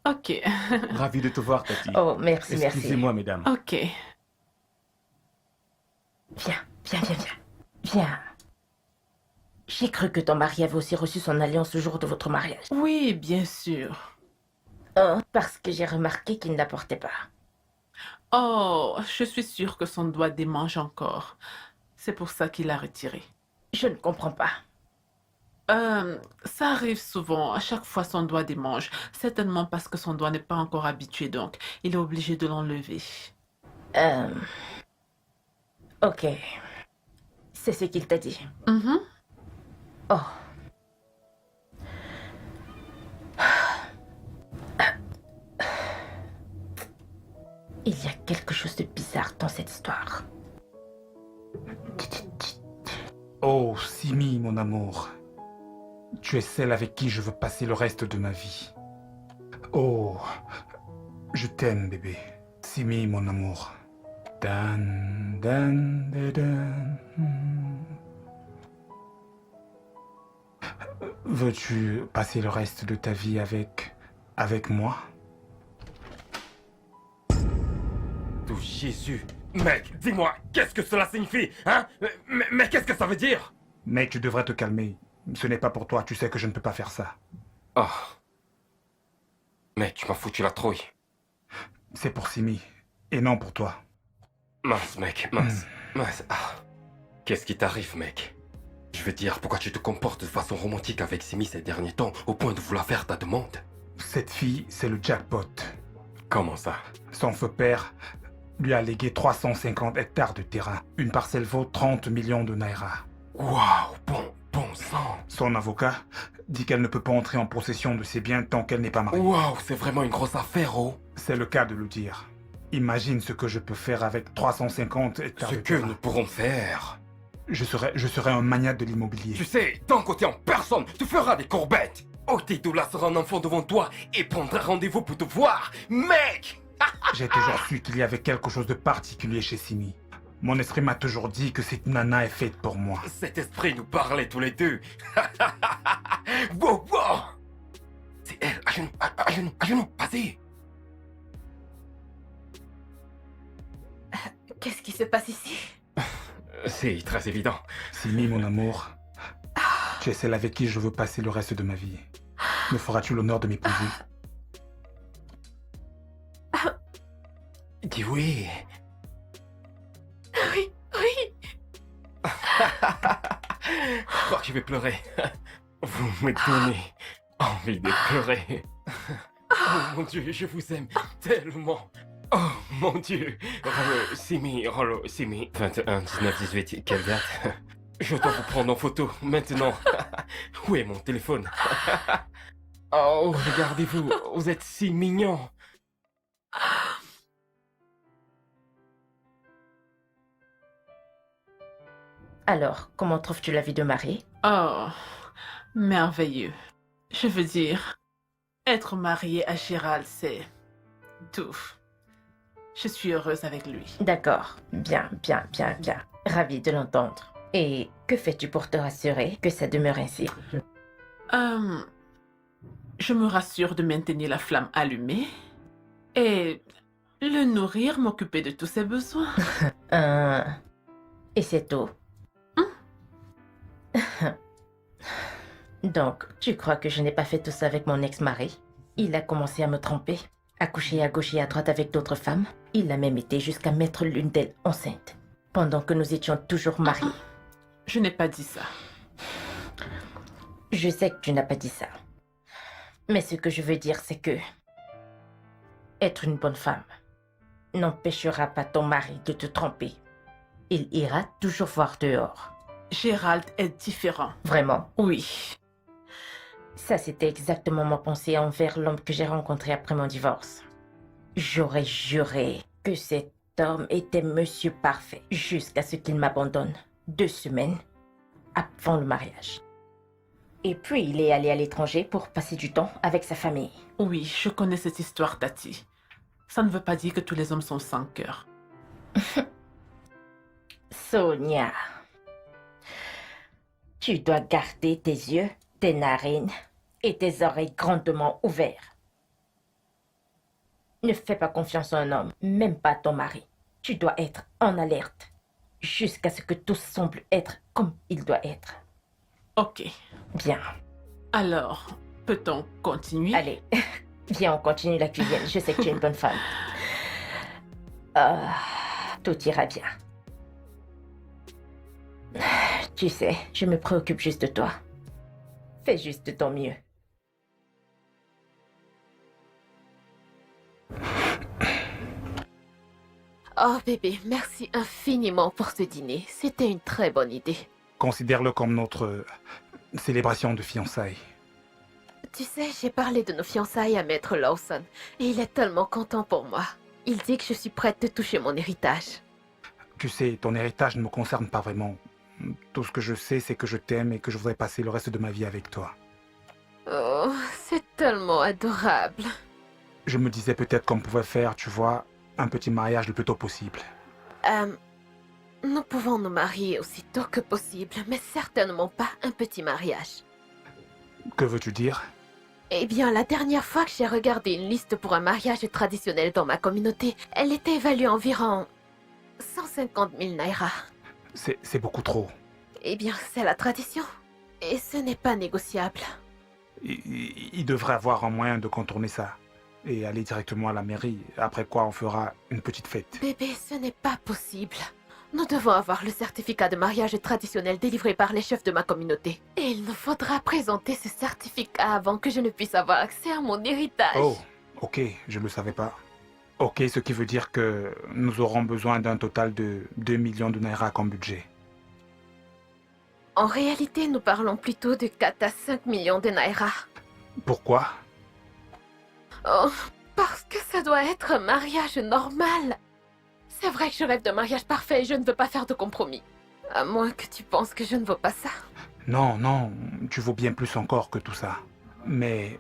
Ok, Ravi de te voir, Tati. Oh, merci, merci. Excusez-moi, mesdames. ok. Viens. J'ai cru que ton mari avait aussi reçu son alliance le jour de votre mariage. Oui, bien sûr. Oh, parce que j'ai remarqué qu'il ne la portait pas. Oh, je suis sûre que son doigt démange encore. C'est pour ça qu'il l'a retiré. Je ne comprends pas. Ça arrive souvent. À chaque fois, son doigt démange. Certainement parce que son doigt n'est pas encore habitué, donc il est obligé de l'enlever. Ok. C'est ce qu'il t'a dit. Mhm. Oh. Il y a quelque chose de bizarre dans cette histoire. Oh, Simi, mon amour. Tu es celle avec qui je veux passer le reste de ma vie. Oh, je t'aime, bébé. Simi, mon amour. Dan, dan, dan, dan. Veux-tu passer le reste de ta vie avec moi? Oh Jésus. Mec, dis-moi, qu'est-ce que cela signifie, hein? Mais qu'est-ce que ça veut dire? Mec, tu devrais te calmer. Ce n'est pas pour toi, tu sais que je ne peux pas faire ça. Oh. Mec, tu m'as foutu la trouille. C'est pour Simi, et non pour toi. Mince, mec, mince. Ah. Qu'est-ce qui t'arrive, mec? Je veux dire, pourquoi tu te comportes de façon romantique avec Simi ces derniers temps, au point de vouloir faire ta demande? Cette fille, c'est le jackpot. Comment ça? Son feu père lui a légué 350 hectares de terrain. Une parcelle vaut 30 millions de naira. Waouh, bon sang. Son avocat dit qu'elle ne peut pas entrer en possession de ses biens tant qu'elle n'est pas mariée. Waouh, c'est vraiment une grosse affaire, oh. C'est le cas de le dire. Imagine ce que je peux faire avec 350 hectares Ce de que terrain. nous pourrons faire. Je serai un magnat de l'immobilier. Tu sais, tant que t'es en personne, tu feras des courbettes. Otidula sera un enfant devant toi et prendra rendez-vous pour te voir. Mec! J'ai toujours su qu'il y avait quelque chose de particulier chez Simi. Mon esprit m'a toujours dit que cette nana est faite pour moi. Cet esprit nous parlait tous les deux. Wow, wow. C'est elle, à genoux, vas-y. Qu'est-ce qui se passe ici? C'est très évident. Simi, mon amour, tu es celle avec qui je veux passer le reste de ma vie. Me feras-tu l'honneur de m'épouser? Dis oui. Oui. Je crois que je vais pleurer. Vous me donnez envie de pleurer. Oh mon Dieu, je vous aime tellement. Oh mon Dieu. Simi. 21, 19, 18, quelle date? Je dois vous prendre en photo maintenant. Où est mon téléphone? Oh, regardez-vous, vous êtes si mignon. Alors, comment trouves-tu la vie de mariée? Oh, merveilleux. Je veux dire, être mariée à Gérald, c'est tout. Je suis heureuse avec lui. D'accord. Bien, bien, bien, bien. Ravie de l'entendre. Et que fais-tu pour te rassurer que ça demeure ainsi? Je me rassure de maintenir la flamme allumée et le nourrir, m'occuper de tous ses besoins. Et c'est tout. Donc, tu crois que je n'ai pas fait tout ça avec mon ex-mari? Il a commencé à me tromper, à coucher à gauche et à droite avec d'autres femmes. Il a même été jusqu'à mettre l'une d'elles enceinte, pendant que nous étions toujours mariés. Je n'ai pas dit ça. Je sais que tu n'as pas dit ça. Mais ce que je veux dire, c'est que être une bonne femme n'empêchera pas ton mari de te tromper. Il ira toujours voir dehors. Gérald est différent. Vraiment. Oui. Ça, c'était exactement ma pensée envers l'homme que j'ai rencontré après mon divorce. J'aurais juré que cet homme était monsieur parfait jusqu'à ce qu'il m'abandonne 2 semaines avant le mariage. Et puis, il est allé à l'étranger pour passer du temps avec sa famille. Oui, je connais cette histoire, Tati. Ça ne veut pas dire que tous les hommes sont sans cœur. Sonia, tu dois garder tes yeux, tes narines et tes oreilles grandement ouverts. Ne fais pas confiance à un homme, même pas à ton mari. Tu dois être en alerte jusqu'à ce que tout semble être comme il doit être. Ok. Bien. Alors, peut-on continuer? Allez, viens, on continue la cuisine. Je sais que tu es une bonne femme. Tout ira bien. Tu sais, je me préoccupe juste de toi. Fais juste de ton mieux. Oh bébé, merci infiniment pour ce dîner. C'était une très bonne idée. Considère-le comme notre célébration de fiançailles. Tu sais, j'ai parlé de nos fiançailles à Maître Lawson et il est tellement content pour moi. Il dit que je suis prête de toucher mon héritage. Tu sais, ton héritage ne me concerne pas vraiment. Tout ce que je sais, c'est que je t'aime et que je voudrais passer le reste de ma vie avec toi. Oh, c'est tellement adorable. Je me disais peut-être qu'on pouvait faire, tu vois, un petit mariage le plus tôt possible. Nous pouvons nous marier aussi tôt que possible, mais certainement pas un petit mariage. Que veux-tu dire? Eh bien, la dernière fois que j'ai regardé une liste pour un mariage traditionnel dans ma communauté, elle était évaluée à environ 150 000 naira. C'est beaucoup trop. Eh bien, c'est la tradition. Et ce n'est pas négociable. Il devrait avoir un moyen de contourner ça. Et aller directement à la mairie, après quoi on fera une petite fête. Bébé, ce n'est pas possible. Nous devons avoir le certificat de mariage traditionnel délivré par les chefs de ma communauté. Et il nous faudra présenter ce certificat avant que je ne puisse avoir accès à mon héritage. Oh, ok, je ne le savais pas. Ok, ce qui veut dire que nous aurons besoin d'un total de 2 millions de naira comme budget. En réalité, nous parlons plutôt de 4 à 5 millions de naira. Pourquoi? Oh, parce que ça doit être un mariage normal. C'est vrai que je rêve d'un mariage parfait et je ne veux pas faire de compromis. À moins que tu penses que je ne veux pas ça. Non, non, tu vaux bien plus encore que tout ça. Mais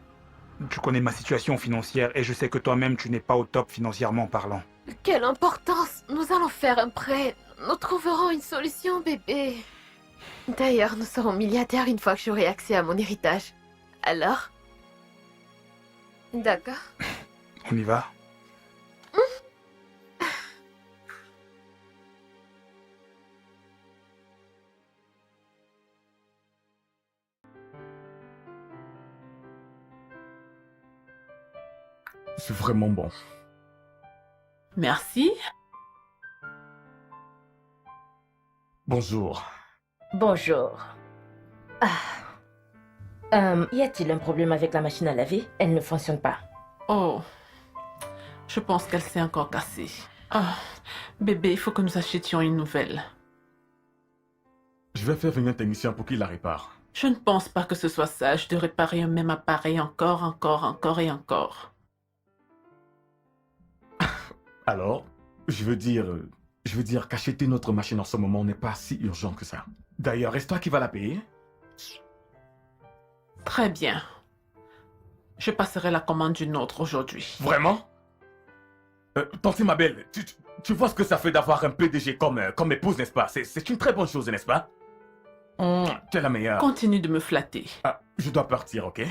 tu connais ma situation financière et je sais que toi-même tu n'es pas au top financièrement parlant. Quelle importance! Nous allons faire un prêt. Nous trouverons une solution, bébé. D'ailleurs, nous serons milliardaires une fois que j'aurai accès à mon héritage. Alors? D'accord. On y va? C'est vraiment bon. Merci. Bonjour. Bonjour. Y a-t-il un problème avec la machine à laver? Elle ne fonctionne pas. Oh, je pense qu'elle s'est encore cassée. Ah, bébé, il faut que nous achetions une nouvelle. Je vais faire venir un technicien pour qu'il la répare. Je ne pense pas que ce soit sage de réparer un même appareil encore et encore. Alors, je veux dire qu'acheter notre machine en ce moment n'est pas si urgent que ça. D'ailleurs, est-ce toi qui vas la payer? Très bien. Je passerai la commande d'une autre aujourd'hui. Vraiment? Tante ma belle, tu vois ce que ça fait d'avoir un PDG comme épouse, n'est-ce pas? C'est une très bonne chose, n'est-ce pas? Tu es la meilleure. Continue de me flatter. Ah, je dois partir, ok?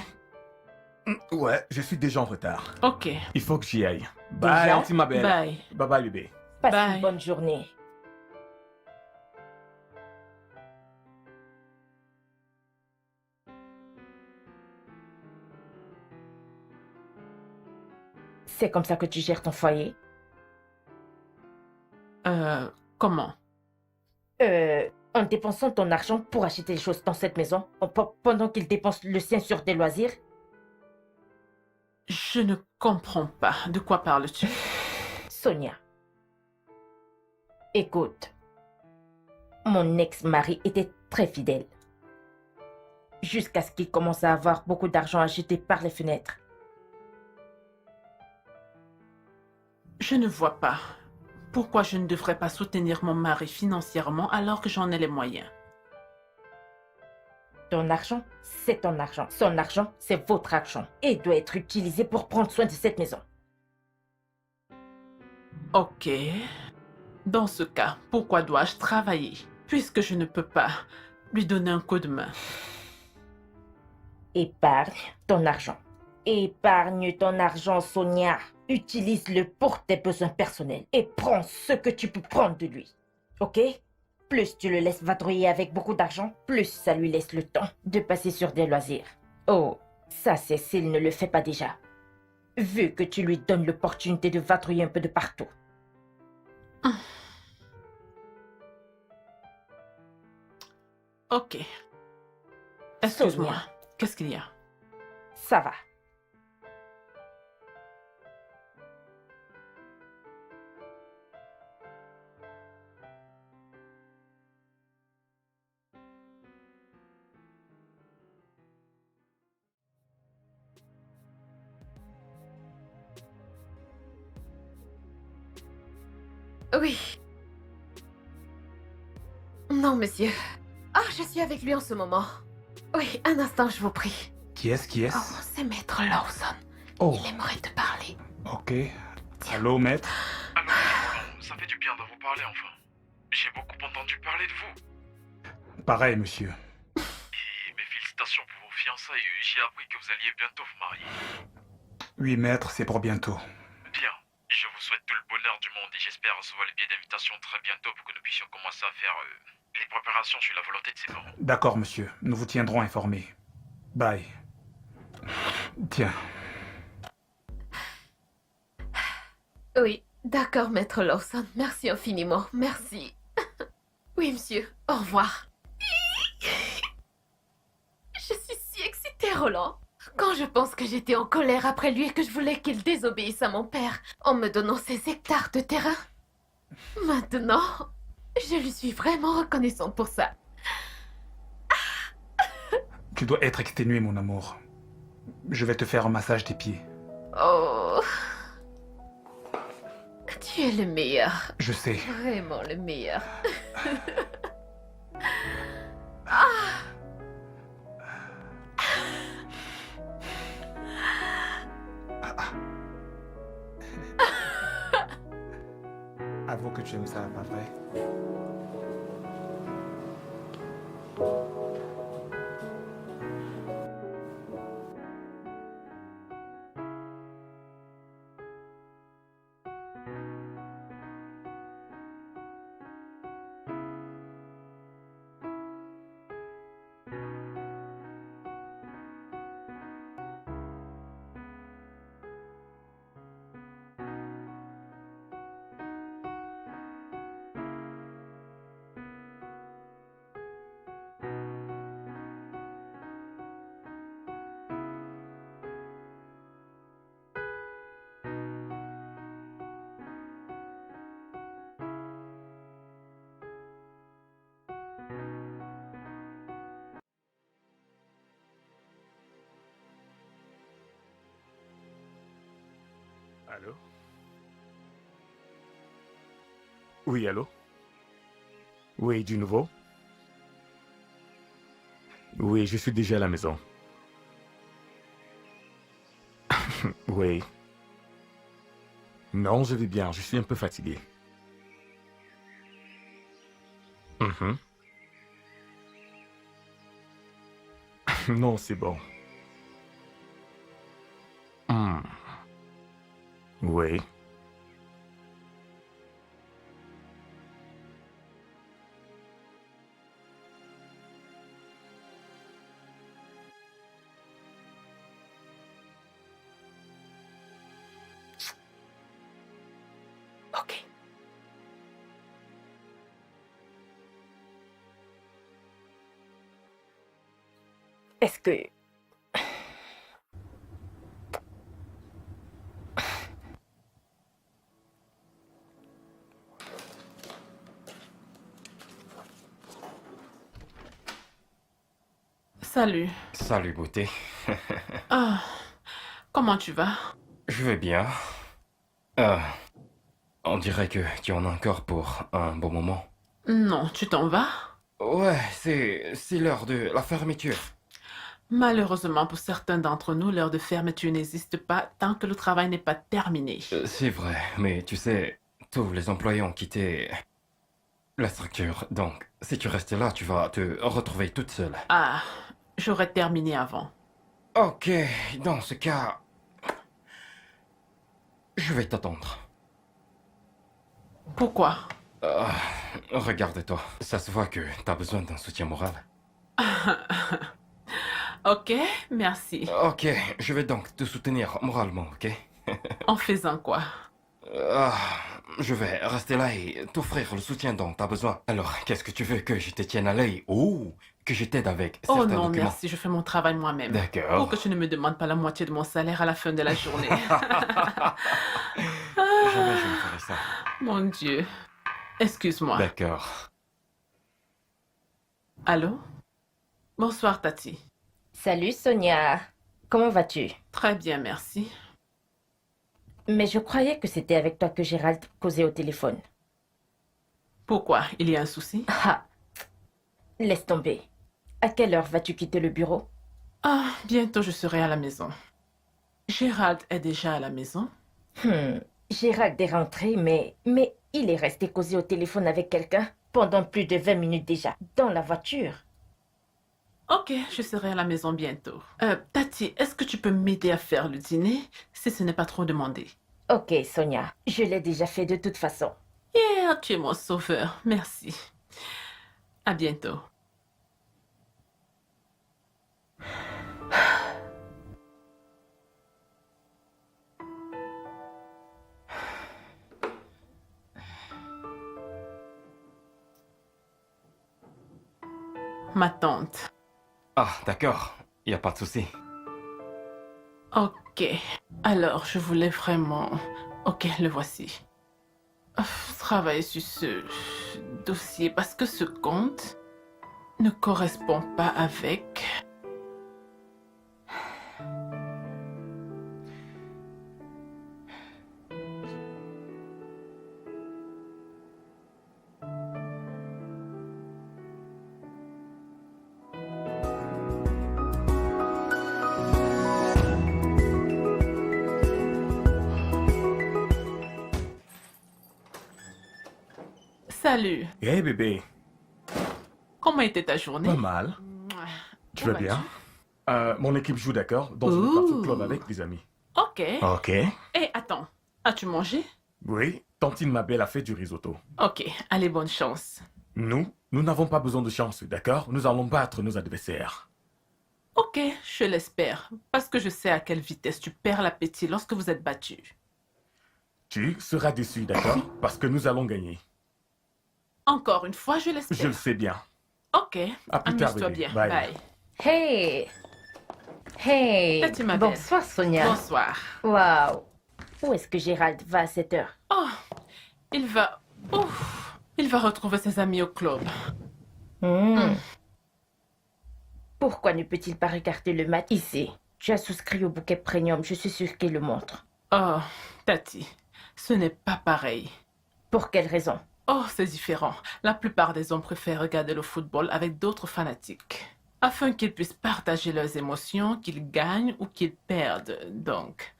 Ouais, je suis déjà en retard. Ok. Il faut que j'y aille. Bye, Déjà? Auntie ma belle. Bye. Bye bye, bébé. Passe Bye. une bonne journée. C'est comme ça que tu gères ton foyer? Comment? En dépensant ton argent pour acheter des choses dans cette maison, pendant qu'il dépense le sien sur des loisirs? Je ne comprends pas. De quoi parles-tu? Sonia, écoute, mon ex-mari était très fidèle. Jusqu'à ce qu'il commence à avoir beaucoup d'argent à jeter par les fenêtres. Je ne vois pas. Pourquoi je ne devrais pas soutenir mon mari financièrement alors que j'en ai les moyens? Ton argent, c'est ton argent. Son argent, c'est votre argent. Et doit être utilisé pour prendre soin de cette maison. Ok. Dans ce cas, pourquoi dois-je travailler puisque je ne peux pas lui donner un coup de main? Épargne ton argent. Épargne ton argent, Sonia. Utilise-le pour tes besoins personnels. Et prends ce que tu peux prendre de lui. Ok? Plus tu le laisses vadrouiller avec beaucoup d'argent, plus ça lui laisse le temps de passer sur des loisirs. Oh, ça c'est s'il ne le fait pas déjà. Vu que tu lui donnes l'opportunité de vadrouiller un peu de partout. Ok. Excuse-moi. Sonia. Qu'est-ce qu'il y a? Ça va. Oui. Non, monsieur. Ah, je suis avec lui en ce moment. Oui, un instant, je vous prie. Qui est-ce? Oh, c'est Maître Lawson. Oh, Il aimerait te parler. ok. Allô, maître? Alors, ça fait du bien de vous parler enfin. J'ai beaucoup entendu parler de vous. Pareil, monsieur. Et mes félicitations pour vos fiançailles. J'ai appris que vous alliez bientôt vous marier. Oui, maître, c'est pour bientôt. Bien. Je vous souhaite tout le bonheur du monde et j'espère recevoir le billet d'invitation très bientôt pour que nous puissions commencer à faire les préparations sur la volonté de ses parents. D'accord, monsieur. Nous vous tiendrons informés. Bye. Tiens. Oui, d'accord, Maître Lawson. Merci infiniment. Merci. Oui, monsieur. Au revoir. Je suis si excitée, Roland. Quand je pense que j'étais en colère après lui et que je voulais qu'il désobéisse à mon père en me donnant ces hectares de terrain. Maintenant, je lui suis vraiment reconnaissante pour ça. Tu dois être exténué, mon amour. Je vais te faire un massage des pieds. Oh. Tu es le meilleur. Je sais. Vraiment le meilleur. Avoue que tu aimes ça, pas vrai? Allô? Oui, allô? Oui, du nouveau? Oui, je suis déjà à la maison. Oui. Non, je vais bien, je suis un peu fatigué. Mhm. Non, c'est bon. Hmm. Oui. Ok. Est-ce que... Salut. Salut, beauté. Ah, comment tu vas? Je vais bien. Euh, on dirait que tu en as encore pour un bon moment. Non, tu t'en vas? Ouais, c'est l'heure de la fermeture. Malheureusement, pour certains d'entre nous, l'heure de fermeture n'existe pas tant que le travail n'est pas terminé. C'est vrai, mais tu sais, tous les employés ont quitté la structure. Donc, si tu restes là, tu vas te retrouver toute seule. Ah, j'aurais terminé avant. Ok, dans ce cas, je vais t'attendre. Pourquoi? Regarde-toi, ça se voit que t'as besoin d'un soutien moral. Ok, merci. Ok, je vais donc te soutenir moralement, ok? En faisant quoi? Ah, je vais rester là et t'offrir le soutien dont t'as besoin. Alors, qu'est-ce que tu veux, que je te tienne à l'œil ou que je t'aide avec Oh certains non, documents? merci, je fais mon travail moi-même. D'accord. Pour que tu ne me demandes pas la moitié de mon salaire à la fin de la journée. Jamais je ne ferai ça. Mon Dieu. Excuse-moi. D'accord. Allô? Bonsoir, Tati. Salut Sonia. Comment vas-tu? Très bien, merci. Mais je croyais que c'était avec toi que Gérald causait au téléphone. Pourquoi? Il y a un souci? Ah, laisse tomber. À quelle heure vas-tu quitter le bureau? Ah, bientôt je serai à la maison. Gérald est déjà à la maison? Gérald est rentré, mais il est resté causer au téléphone avec quelqu'un pendant plus de 20 minutes déjà, dans la voiture. Ok, je serai à la maison bientôt. Tati, est-ce que tu peux m'aider à faire le dîner, si ce n'est pas trop demandé? Ok, Sonia, je l'ai déjà fait de toute façon. Yeah, tu es mon sauveur, merci. À bientôt. Ma tante. Ah, d'accord. Y a pas de souci. Ok. Alors, je voulais vraiment... Ok, le voici. Travailler sur ce dossier parce que ce compte ne correspond pas avec... Salut. Hey bébé, Comment était ta journée? pas mal. Tu vas Où bien? vas-tu? Mon équipe joue, d'accord? Donc je vais partir au club avec des amis. Ok. Ok. Eh, attends. As-tu mangé? Oui, tantine ma belle a fait du risotto. Ok. Allez, bonne chance. Nous n'avons pas besoin de chance, d'accord? Nous allons battre nos adversaires. Ok, je l'espère. Parce que je sais à quelle vitesse tu perds l'appétit lorsque vous êtes battus. Tu seras déçu, d'accord? Parce que nous allons gagner. Encore une fois, je Je le l'espère. sais bien. Ok. À plus tard, Amuse-toi bébé. bien. Bye. Bye. Hey! Hey! Tati, ma belle. Bonsoir, Sonia. Bonsoir. Waouh! Où est-ce que Gérald va à cette heure? Oh, il va... Ouf, il va retrouver ses amis au club. Pourquoi ne peut-il pas regarder le match ici? Tu as souscrit au bouquet premium, je suis sûre qu'il le montre. Oh, Tati, ce n'est pas pareil. Pour quelle raison? Oh, c'est différent. La plupart des hommes préfèrent regarder le football avec d'autres fanatiques, afin qu'ils puissent partager leurs émotions, qu'ils gagnent ou qu'ils perdent, donc.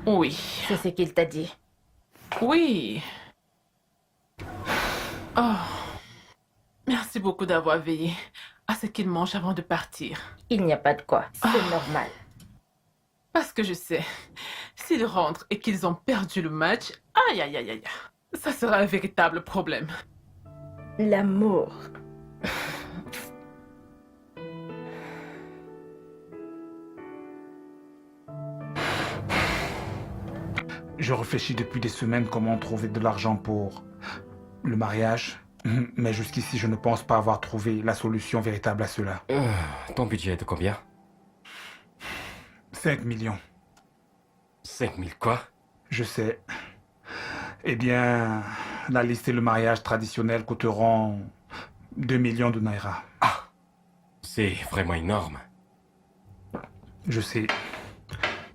Oui. C'est ce qu'il t'a dit. Oui. Oh. Merci beaucoup d'avoir veillé à ce qu'ils mangent avant de partir. Il n'y a pas de quoi. C'est normal. Parce que je sais, s'ils rentrent et qu'ils ont perdu le match, aïe aïe aïe aïe, ça sera un véritable problème. L'amour. Je réfléchis depuis des semaines comment trouver de l'argent pour le mariage. Mais jusqu'ici, je ne pense pas avoir trouvé la solution véritable à cela. Ton budget est de combien? 5 millions. 5 000 quoi? Je sais. Eh bien, la liste et le mariage traditionnel coûteront 2 millions de naira. Ah, c'est vraiment énorme. Je sais.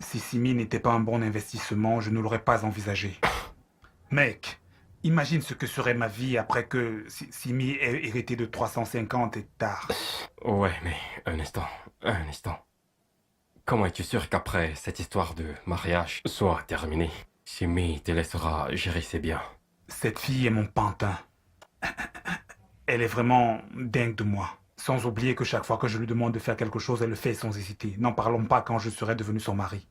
Si Simi n'était pas un bon investissement, je ne l'aurais pas envisagé. Mec, imagine ce que serait ma vie après que Simi ait hérité de 350 hectares. Ouais, mais un instant. Comment es-tu sûr qu'après cette histoire de mariage soit terminée, Simi te laissera gérer ses biens? Cette fille est mon pantin. Elle est vraiment dingue de moi. Sans oublier que chaque fois que je lui demande de faire quelque chose, elle le fait sans hésiter. N'en parlons pas quand je serai devenu son mari.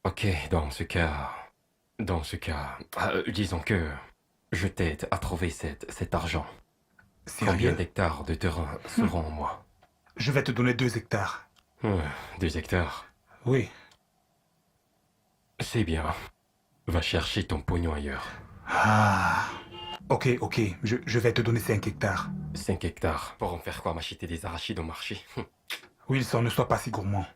Ok, dans ce cas, disons que je t'aide à trouver cet argent. Combien Sérieux? d'hectares de terrain seront en moi? Je vais te donner 2 hectares. 2 hectares. Oui. C'est bien. Va chercher ton pognon ailleurs. Ah. Ok. Je vais te donner 5 hectares. 5 hectares. Pour en faire quoi? M'acheter des arachides au marché? Wilson, ne sois pas si gourmand.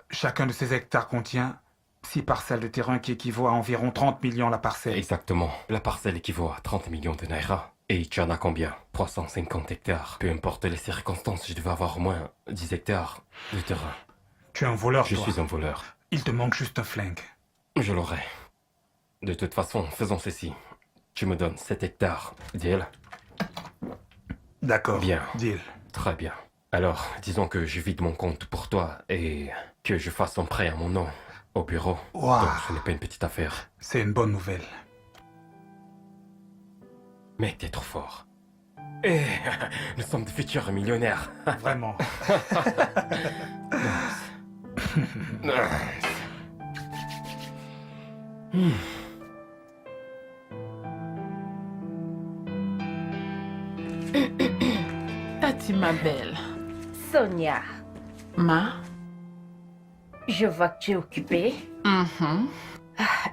Chacun de ces hectares contient 6 parcelles de terrain qui équivaut à environ 30 millions la parcelle. Exactement. La parcelle équivaut à 30 millions de naira. Et tu en as combien? 350 hectares. Peu importe les circonstances, je devais avoir au moins 10 hectares de terrain. Tu es un voleur, Je toi. suis un voleur. Il te manque juste un flingue. Je l'aurai. De toute façon, faisons ceci. Tu me donnes 7 hectares. Deal? D'accord. Bien. Deal. Très bien. Alors, disons que je vide mon compte pour toi et que je fasse un prêt à mon nom au bureau. Wow. Donc, ce n'est pas une petite affaire. C'est une bonne nouvelle. Mec, t'es trop fort. Et nous sommes de futurs millionnaires. Vraiment. Tati, ma belle. Sonia, Ma? je vois que tu es occupée. Mhm.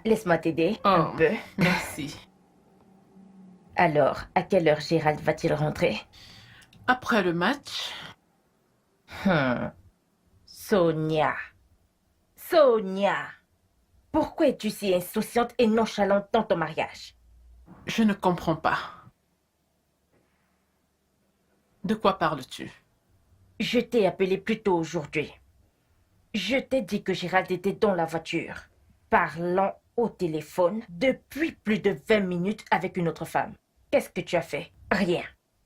Laisse-moi t'aider un Oh, peu. merci. Alors, à quelle heure Gérald va-t-il rentrer? Après le match, Sonia. Pourquoi es-tu si insouciante et nonchalante dans ton mariage? je ne comprends pas. De quoi parles-tu? Je t'ai appelé plus tôt aujourd'hui. Je t'ai dit que Gérald était dans la voiture, parlant au téléphone depuis plus de 20 minutes avec une autre femme. Qu'est-ce que tu as fait? Rien.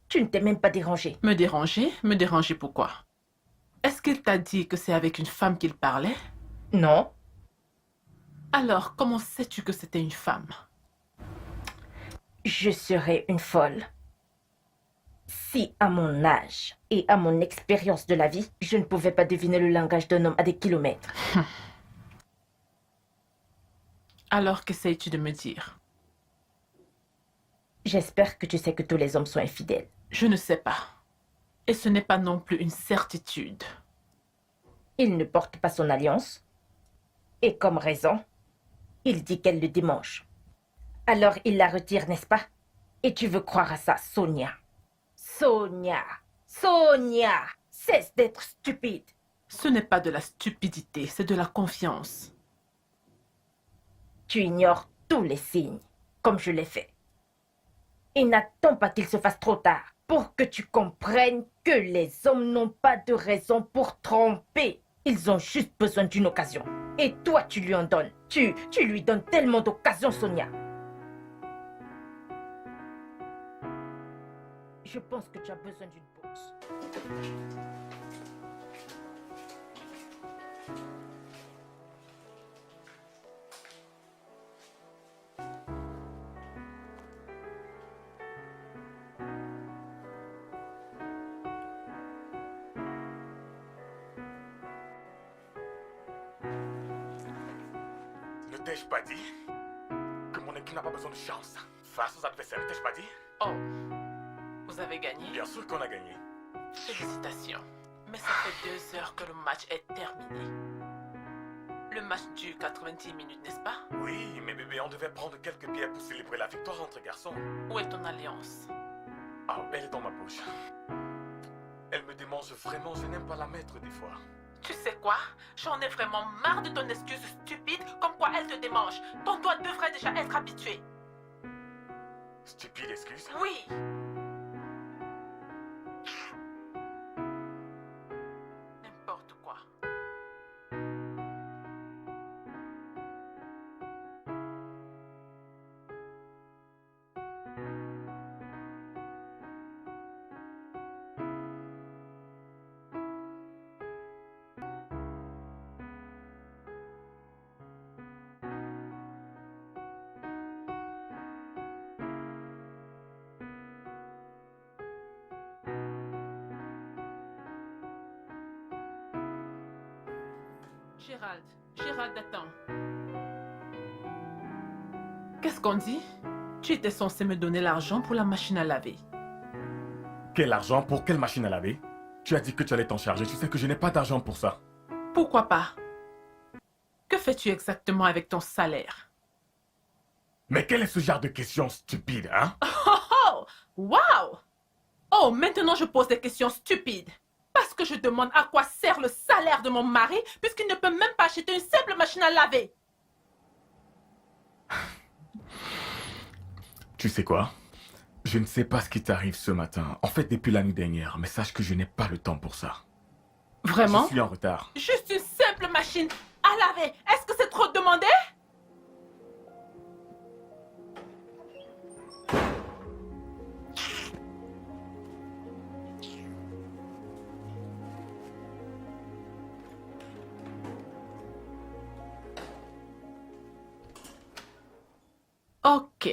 Tu ne t'es même pas dérangé. Me déranger? Me déranger pourquoi? Est-ce qu'il t'a dit que c'est avec une femme qu'il parlait? Non. Alors, comment sais-tu que c'était une femme? Je serais une folle si, à mon âge et à mon expérience de la vie, je ne pouvais pas deviner le langage d'un homme à des kilomètres. Alors, qu'essayes-tu de me dire? J'espère que tu sais que tous les hommes sont infidèles. Je ne sais pas. Et ce n'est pas non plus une certitude. Il ne porte pas son alliance. Et comme raison, il dit qu'elle le démange. Alors il la retire, n'est-ce pas? Et tu veux croire à ça, Sonia? Sonia! Cesse d'être stupide. Ce n'est pas de la stupidité, c'est de la confiance. Tu ignores tous les signes, comme je l'ai fait. Et n'attends pas qu'il se fasse trop tard pour que tu comprennes que les hommes n'ont pas de raison pour tromper. Ils ont juste besoin d'une occasion. Et toi, tu lui en donnes. Tu lui donnes tellement d'occasions, Sonia. Je pense que tu as besoin d'une pause. Ne t'ai-je pas dit que mon équipe n'a pas besoin de chance face aux adversaires? Ne t'ai-je pas dit? Oh, vous avez gagné? Bien sûr qu'on a gagné. Félicitations. Mais ça fait 2 heures que le match est terminé. Le match dure 90 minutes, n'est-ce pas? Oui, mais bébé, on devait prendre quelques bières pour célébrer la victoire entre garçons. Où est ton alliance? Ah, elle est dans ma poche. Elle me démange vraiment, je n'aime pas la mettre des fois. Tu sais quoi? J'en ai vraiment marre de ton excuse stupide comme quoi elle te démange. Ton doigt devrait déjà être habitué. Stupide excuse? Oui. N'importe quoi. Gérald, attends. Qu'est-ce qu'on dit? Tu étais censé me donner l'argent pour la machine à laver. Quel argent pour quelle machine à laver? Tu as dit que tu allais t'en charger, tu sais que je n'ai pas d'argent pour ça. Pourquoi pas? Que fais-tu exactement avec ton salaire? Mais quel est ce genre de question stupide, hein? Oh! Wow! Oh, maintenant je pose des questions stupides. Parce que je demande à quoi sert le salaire de mon mari puisqu'il ne peut même pas acheter une simple machine à laver. Tu sais quoi? Je ne sais pas ce qui t'arrive ce matin. En fait, depuis la nuit dernière, mais sache que je n'ai pas le temps pour ça. Vraiment? Je suis en retard. Juste une simple machine à laver. Est-ce que c'est trop demandé? Ok.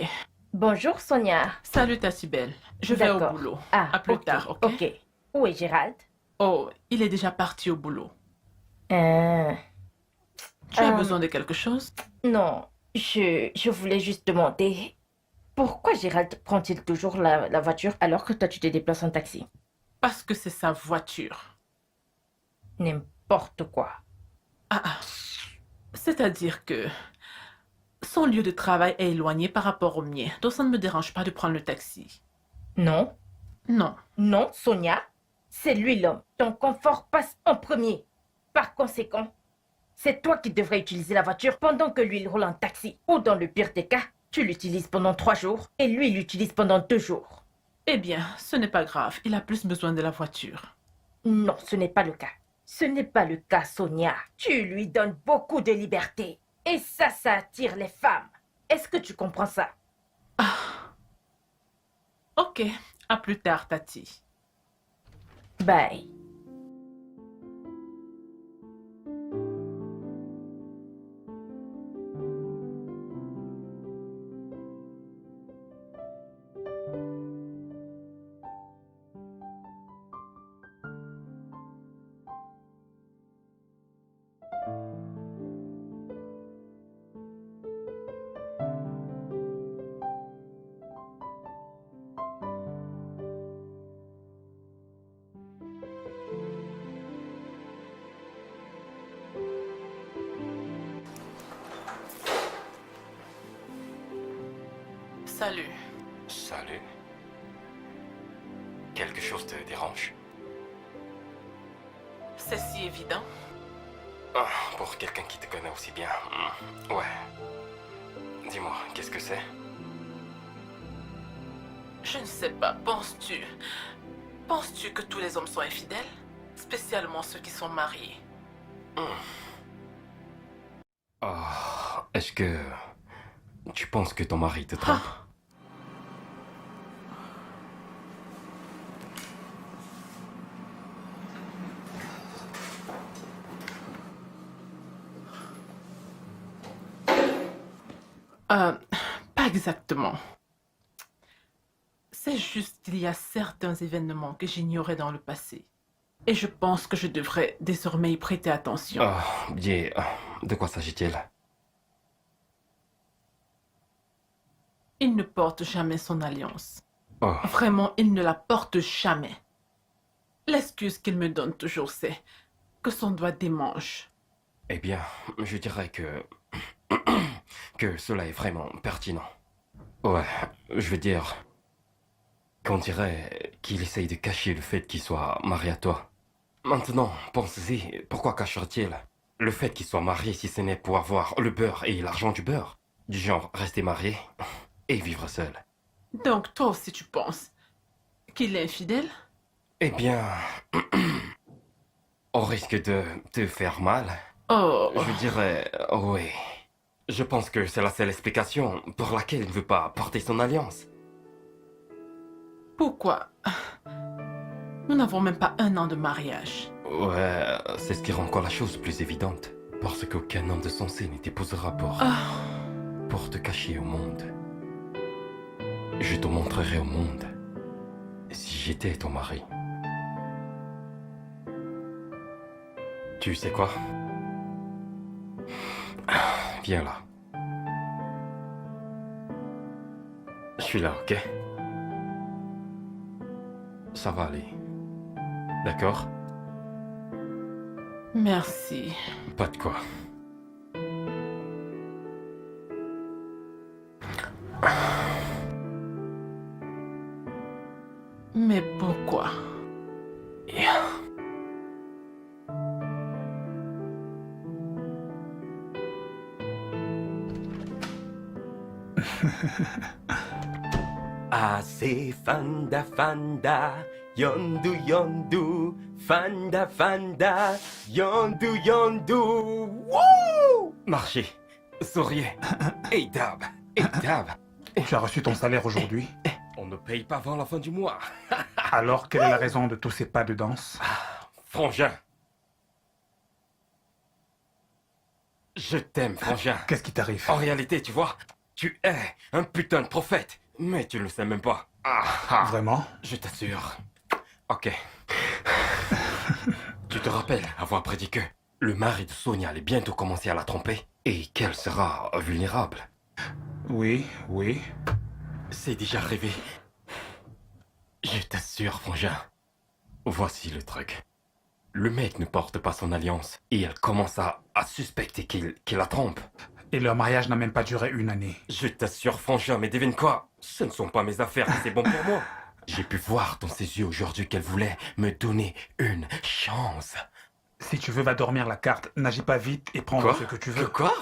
Bonjour, Sonia. Salut Tassibel. Je vais au D'accord. boulot. Ah, À plus ok, tard, ok? Ok. Où est Gérald? Oh, il est déjà parti au boulot. Euh, Tu as besoin de quelque chose? non, je voulais juste demander pourquoi Gérald prend-il toujours la voiture alors que toi tu te déplaces en taxi? Parce que c'est sa voiture. N'importe quoi. C'est-à-dire que son lieu de travail est éloigné par rapport au mien, donc ça ne me dérange pas de prendre le taxi. Non, Non. non, Sonia, c'est lui l'homme. Ton confort passe en premier. Par conséquent, c'est toi qui devrais utiliser la voiture pendant que lui il roule en taxi. Ou dans le pire des cas, tu l'utilises pendant 3 jours et lui il l'utilise pendant 2 jours. Eh bien, ce n'est pas grave, il a plus besoin de la voiture. Non, ce n'est pas le cas. Ce n'est pas le cas, Sonia. Tu lui donnes beaucoup de liberté. Et ça attire les femmes. Est-ce que tu comprends ça? Ok, à plus tard, Tati. Bye. Salut. Salut. Quelque chose te dérange? C'est si évident. Ah, pour quelqu'un qui te connaît aussi bien. Ouais. Dis-moi, qu'est-ce que c'est? Je ne sais pas, penses-tu? Penses-tu que tous les hommes sont infidèles? Spécialement ceux qui sont mariés. Ah, est-ce que tu penses que ton mari te trompe? Pas exactement. C'est juste qu'il y a certains événements que j'ignorais dans le passé. Et je pense que je devrais désormais y prêter attention. Ah, bien, de quoi s'agit-il? Il ne porte jamais son alliance. Oh, Vraiment, il ne la porte jamais. L'excuse qu'il me donne toujours, c'est que son doigt démange. eh bien, je dirais que... que cela est vraiment pertinent. Ouais, je veux dire... qu'on dirait qu'il essaye de cacher le fait qu'il soit marié à toi. Maintenant, pensez-y, pourquoi cacherait-il le fait qu'il soit marié si ce n'est pour avoir le beurre et l'argent du beurre? Du genre, rester marié et vivre seul. Donc toi aussi tu penses qu'il est infidèle? Eh bien... au risque de te faire mal, Oh, je dirais oui. Je pense que c'est la seule explication pour laquelle il ne veut pas porter son alliance. pourquoi? Nous n'avons même pas 1 an de mariage. Ouais, c'est ce qui rend encore la chose plus évidente. Parce qu'aucun homme de sensé ne t'épousera pour te cacher au monde. Je te montrerai au monde si j'étais ton mari. Tu sais quoi? Viens là. Je suis là, ok? Ça va aller. D'accord? Merci. Pas de quoi. Mais pourquoi? Ase fanda fanda, yondu yondu, fanda fanda, yondu yondu. Wouh! Marchez, souriez. Et dab. Tu as reçu ton salaire aujourd'hui. On ne paye pas avant la fin du mois. Alors, quelle est la raison de tous ces pas de danse? Frangin. Je t'aime, Frangin. Qu'est-ce qui t'arrive? En réalité, tu vois, tu es un putain de prophète. Mais tu ne le sais même pas. Vraiment? Je t'assure. Ok. Tu te rappelles avoir prédit que le mari de Sonia allait bientôt commencer à la tromper et qu'elle sera vulnérable. Oui. C'est déjà arrivé. Je t'assure, Frangin. Voici le truc. Le mec ne porte pas son alliance et elle commence à suspecter qu'il la trompe. Et leur mariage n'a même pas duré 1 année. Je t'assure, Frangin, mais devine quoi? Ce ne sont pas mes affaires et c'est bon pour moi. J'ai pu voir dans ses yeux aujourd'hui qu'elle voulait me donner une chance. Si tu veux, va dormir la carte. N'agis pas vite et prends ce que tu veux. Quoi?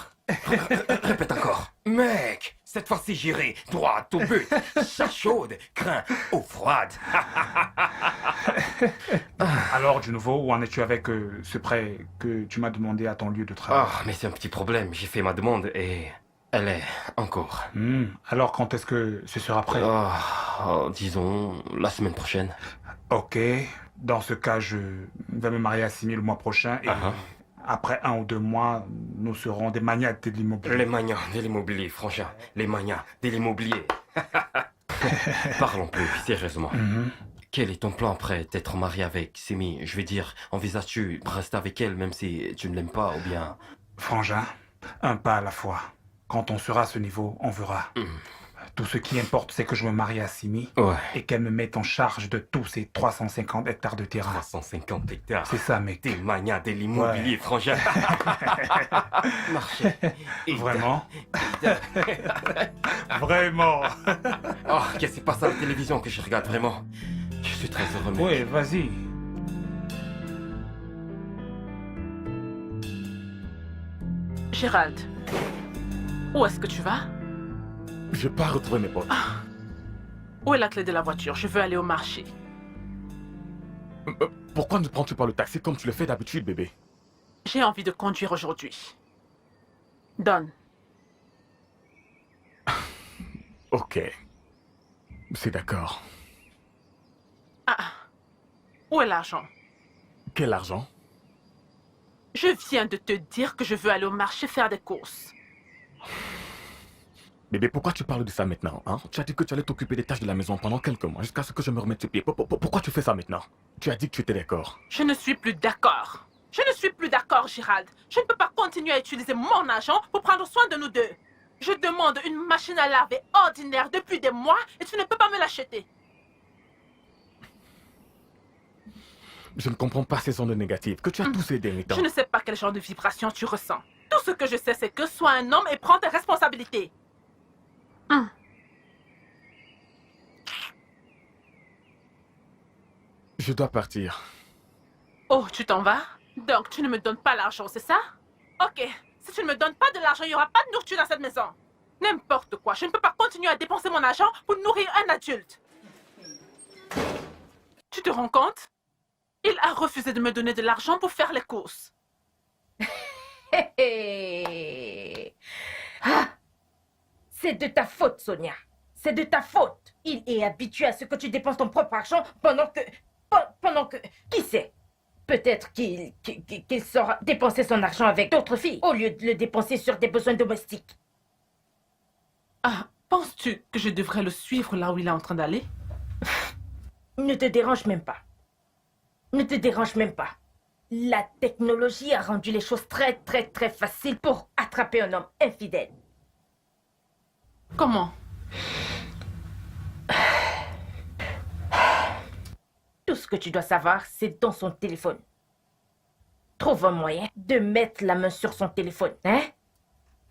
Répète encore. Mec, cette fois-ci j'irai droit au but. Chat chaude, craint eau froide. Alors, du nouveau, où en es-tu avec ce prêt que tu m'as demandé à ton lieu de travail? Ah, mais c'est un petit problème. J'ai fait ma demande et elle est en cours. Alors, quand est-ce que ce sera prêt? Disons la semaine prochaine. Ok. Dans ce cas, je vais me marier à Simi le mois prochain et après 1 ou 2 mois, nous serons des magnats de l'immobilier. Les magnats de l'immobilier, Frangin. Les magnats de l'immobilier. Parlons plus sérieusement. Quel est ton plan après t'être marié avec Simi? Je veux dire, envisages-tu de rester avec elle même si tu ne l'aimes pas ou bien... Frangin, un pas à la fois. Quand on sera à ce niveau, on verra. Tout ce qui importe, c'est que je me marie à Simi et qu'elle me mette en charge de tous ces 350 hectares de terrain. 350 hectares. C'est ça, mec. Des magnats de l'immobilier, Frangin. Marché. Vraiment? Vraiment? Oh, qu'est-ce qui se passe à la télévision que je regarde vraiment? Je suis très heureux, mec. Oui, vas-y. Gérald, où est-ce que tu vas? Je pars retrouver mes potes. Où est la clé de la voiture? Je veux aller au marché. Pourquoi ne prends-tu pas le taxi comme tu le fais d'habitude, bébé? J'ai envie de conduire aujourd'hui. Donne. Ok. C'est d'accord. Ah. Où est l'argent? Quel argent? Je viens de te dire que je veux aller au marché faire des courses. Bébé, pourquoi tu parles de ça maintenant, hein? Tu as dit que tu allais t'occuper des tâches de la maison pendant quelques mois, jusqu'à ce que je me remette sur pied. Pourquoi tu fais ça maintenant? Tu as dit que tu étais d'accord. Je ne suis plus d'accord. Je ne suis plus d'accord, Gérald. Je ne peux pas continuer à utiliser mon argent pour prendre soin de nous deux. Je demande une machine à laver ordinaire depuis des mois et tu ne peux pas me l'acheter. Je ne comprends pas ces ondes négatives que tu as tous ces derniers temps. Je ne sais pas quel genre de vibration tu ressens. Tout ce que je sais, c'est que sois un homme et prends tes responsabilités. Je dois partir. Oh, tu t'en vas? Donc, tu ne me donnes pas l'argent, c'est ça? Ok, si tu ne me donnes pas de l'argent, il n'y aura pas de nourriture dans cette maison. N'importe quoi, je ne peux pas continuer à dépenser mon argent pour nourrir un adulte. Tu te rends compte? Il a refusé de me donner de l'argent pour faire les courses. Ah, c'est de ta faute, Sonia. C'est de ta faute. Il est habitué à ce que tu dépenses ton propre argent pendant que... Qui sait? Peut-être qu'il saura dépenser son argent avec d'autres filles au lieu de le dépenser sur des besoins domestiques. Ah, penses-tu que je devrais le suivre là où il est en train d'aller? Ne te dérange même pas. Ne te dérange même pas. La technologie a rendu les choses très faciles pour attraper un homme infidèle. Comment? Tout ce que tu dois savoir, c'est dans son téléphone. Trouve un moyen de mettre la main sur son téléphone, hein?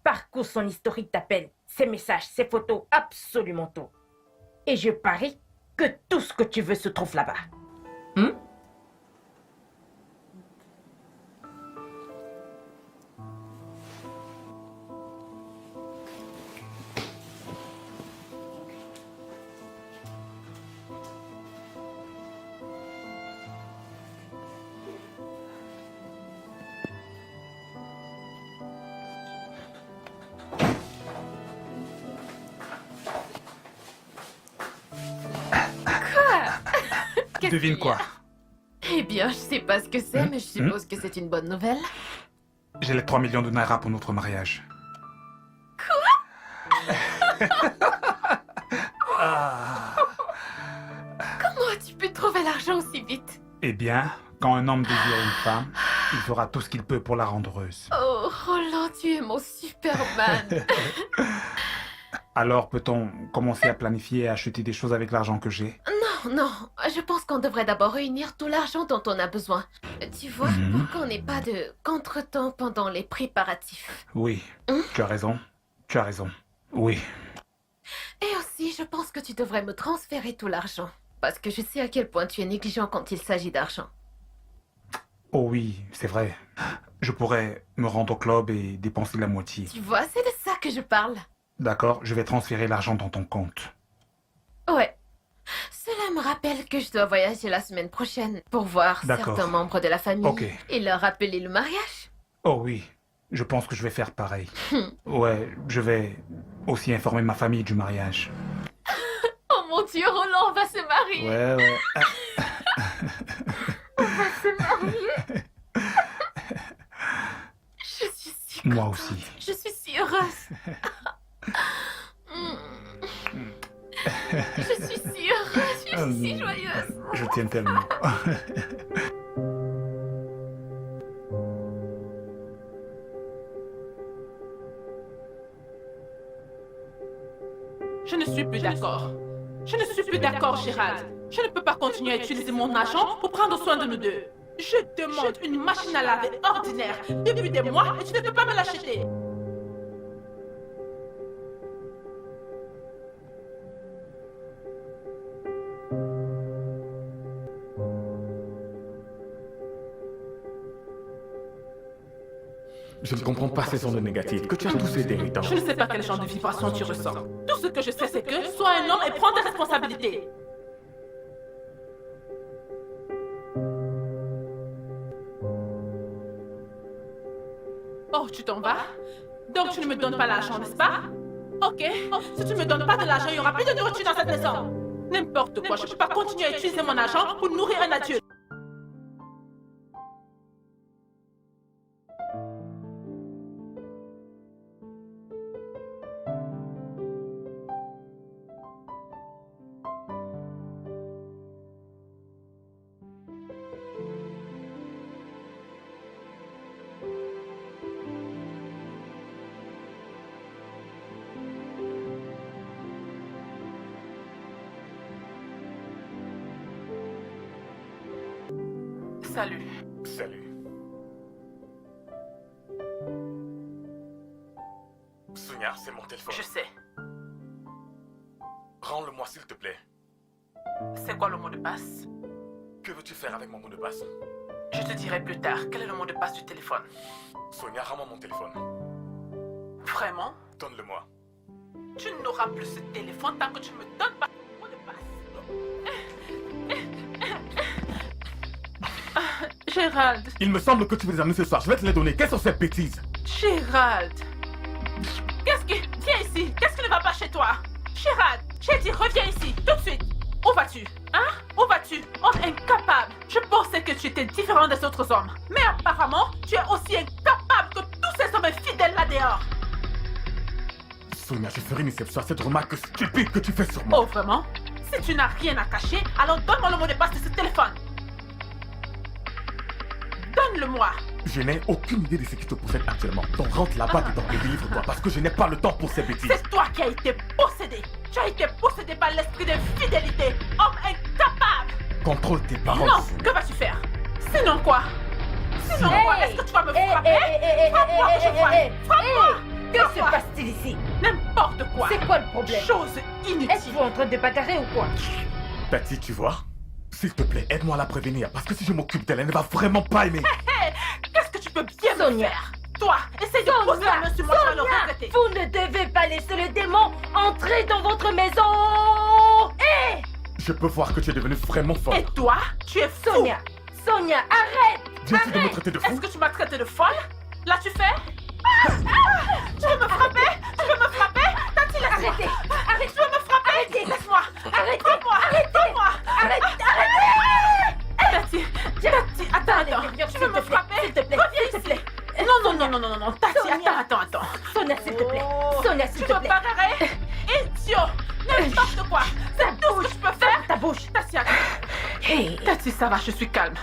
Parcours son historique d'appels, ses messages, ses photos, absolument tout. Et je parie que tout ce que tu veux se trouve là-bas. Devine quoi? Eh bien, je sais pas ce que c'est, mais je suppose que c'est une bonne nouvelle. J'ai les 3 millions de Naira pour notre mariage. Comment as-tu pu trouver l'argent aussi vite? Eh bien, quand un homme désire une femme, il fera tout ce qu'il peut pour la rendre heureuse. Oh, Roland, tu es mon Superman. Alors peut-on commencer à planifier et à acheter des choses avec l'argent que j'ai? Non, je pense qu'on devrait d'abord réunir tout l'argent dont on a besoin. Tu vois, pour qu'on n'ait pas de contretemps pendant les préparatifs. Oui, tu as raison. Tu as raison. Oui. Et aussi, je pense que tu devrais me transférer tout l'argent. Parce que je sais à quel point tu es négligent quand il s'agit d'argent. Oh oui, c'est vrai. Je pourrais me rendre au club et dépenser la moitié. Tu vois, c'est de ça que je parle. D'accord, je vais transférer l'argent dans ton compte. Ouais. Cela me rappelle que je dois voyager la semaine prochaine pour voir D'accord. certains membres de la famille Ok. et leur rappeler le mariage. Oh oui, je pense que je vais faire pareil. Ouais, je vais aussi informer ma famille du mariage. Oh mon Dieu, Roland, on va se marier. Ouais. On va se marier. Je suis si Moi contente. aussi. Je suis si heureuse. Je suis si heureuse, je suis si joyeuse. Je tiens tellement. Je ne suis plus d'accord. Je ne suis plus d'accord, Gérald. Je ne peux pas continuer à utiliser mon argent pour prendre soin de nous deux. Je demande une machine à laver ordinaire depuis des mois et tu ne peux pas me l'acheter. Je ne comprends pas ces ondes négatives que tu as tous ces derniers temps. Je ne sais pas quel genre de vibration tu ressens. Tout ce que je sais, c'est que sois un homme et prends tes responsabilités. Oh, tu t'en vas? Donc tu ne me donnes pas l'argent, n'est-ce pas? Ok. Si tu ne me donnes pas de l'argent, il n'y aura plus de nourriture dans cette maison. N'importe quoi, je ne peux pas continuer à utiliser mon argent pour nourrir un adulte. Salut. Salut. Sonia, c'est mon téléphone. Je sais. Rends-le-moi s'il te plaît. C'est quoi le mot de passe? Que veux-tu faire avec mon mot de passe? Je te dirai plus tard. Quel est le mot de passe du téléphone? Sonia, rends-moi mon téléphone. Vraiment? Donne-le-moi. Tu n'auras plus ce téléphone tant que tu me donnes pas le mot de passe. Gérald. Il me semble que tu veux les amener ce soir. Je vais te les donner. Quelles sont ces bêtises? Gérald. Qu'est-ce qui... Viens ici. Qu'est-ce qui ne va pas chez toi? Gérald, j'ai dit reviens ici, tout de suite. Où vas-tu? Hein? Où vas-tu? Homme incapable. Je pensais que tu étais différent des autres hommes. Mais apparemment, tu es aussi incapable que tous ces hommes infidèles là dehors. Sonia, je ferai une exception à cette remarque stupide que tu fais sur moi. Oh, vraiment? Si tu n'as rien à cacher, alors donne-moi le mot de passe de ce téléphone. Donne-le-moi. Je n'ai aucune idée de ce qui te possède actuellement. Donc rentre là-bas dedans et délivre-toi parce que je n'ai pas le temps pour ces bêtises. C'est toi qui as été possédé. Tu as été possédé par l'esprit d'infidélité. Homme incapable. Contrôle tes paroles. Non, Sonia. que vas-tu faire? Sinon quoi? Sinon quoi? Est-ce que tu vas me frapper? Frappe-moi que je vois. Frappe-moi. Que se passe-t-il ici? N'importe quoi. C'est quoi le problème? Chose inutile. Êtes-vous en train de bagarrer ou quoi? Tati, tu vois? S'il te plaît, aide-moi à la prévenir parce que si je m'occupe d'elle, elle ne va vraiment pas aimer. Hey, qu'est-ce que tu peux bien me Sonia. faire? Toi, essaye de poser la main sur moi, tu vas le regretter. Vous ne devez pas laisser le démon entrer dans votre maison. Hé! Je peux voir que tu es devenu vraiment Et folle. toi, tu es fou. Sonia, Sonia, arrête! Viens-tu de me traiter de fou? Est-ce que tu m'as traité de folle? Là, tu fais? Tu veux me frapper? Tu veux me frapper? Tati, laisse-moi. Arrêtez! Arrêtez! Tu veux me frapper? Arrêtez. Laisse-moi. Arrêtez. Frappe-moi. Arrêtez. Frappe-moi. Arrêtez! Tati, attends. Tu veux me frapper? S'il te plaît, Reviens s'il te ici. plaît. Non. Tati, Sonia. attends. Sonia, s'il te plaît. Sonia, s'il Tu te veux plaît. bagarrer? Idiot. N'importe quoi. C'est tout ce que je peux faire. Ta bouche. Tati, attends. Hé! Tati, ça va, je suis calme.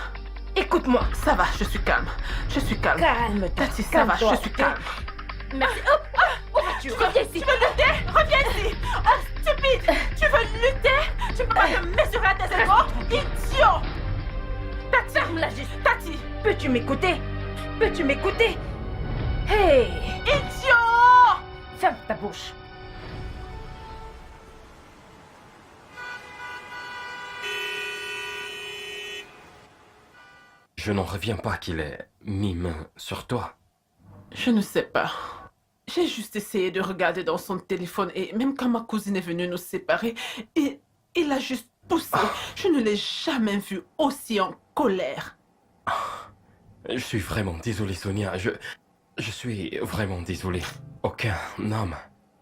Écoute-moi. Ça va, je suis calme. Calme-toi. Tati, ça va, je suis calme. Merci. Hop! Où vas-tu? Reviens ici. Tu veux lutter? Reviens ici. Oh, stupide. Tu veux lutter? Tu peux pas te mesurer à tes égaux? Idiot. Tati, Ferme-la juste. Tati. Peux-tu m'écouter? Peux-tu m'écouter? Hé! Idiot. Ferme ta bouche. Je n'en reviens pas qu'il ait mis main sur toi. Je ne sais pas. J'ai juste essayé de regarder dans son téléphone et même quand ma cousine est venue nous séparer, il a juste poussé. Je ne l'ai jamais vu aussi en colère. Je suis vraiment désolé, Sonia. Je suis vraiment désolé. Aucun homme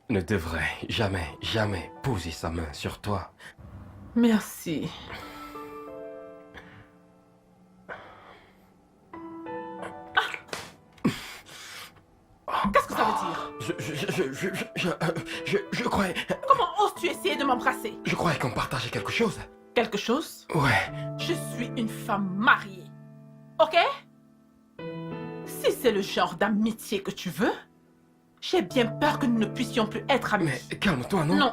ne devrait jamais poser sa main sur toi. Merci. Qu'est-ce que ça veut dire? Je croyais... Comment oses-tu essayer de m'embrasser? Je croyais qu'on partageait quelque chose. Quelque chose? Ouais. Je suis une femme mariée. Ok? Si c'est le genre d'amitié que tu veux, j'ai bien peur que nous ne puissions plus être amis. Mais calme-toi, non? Non.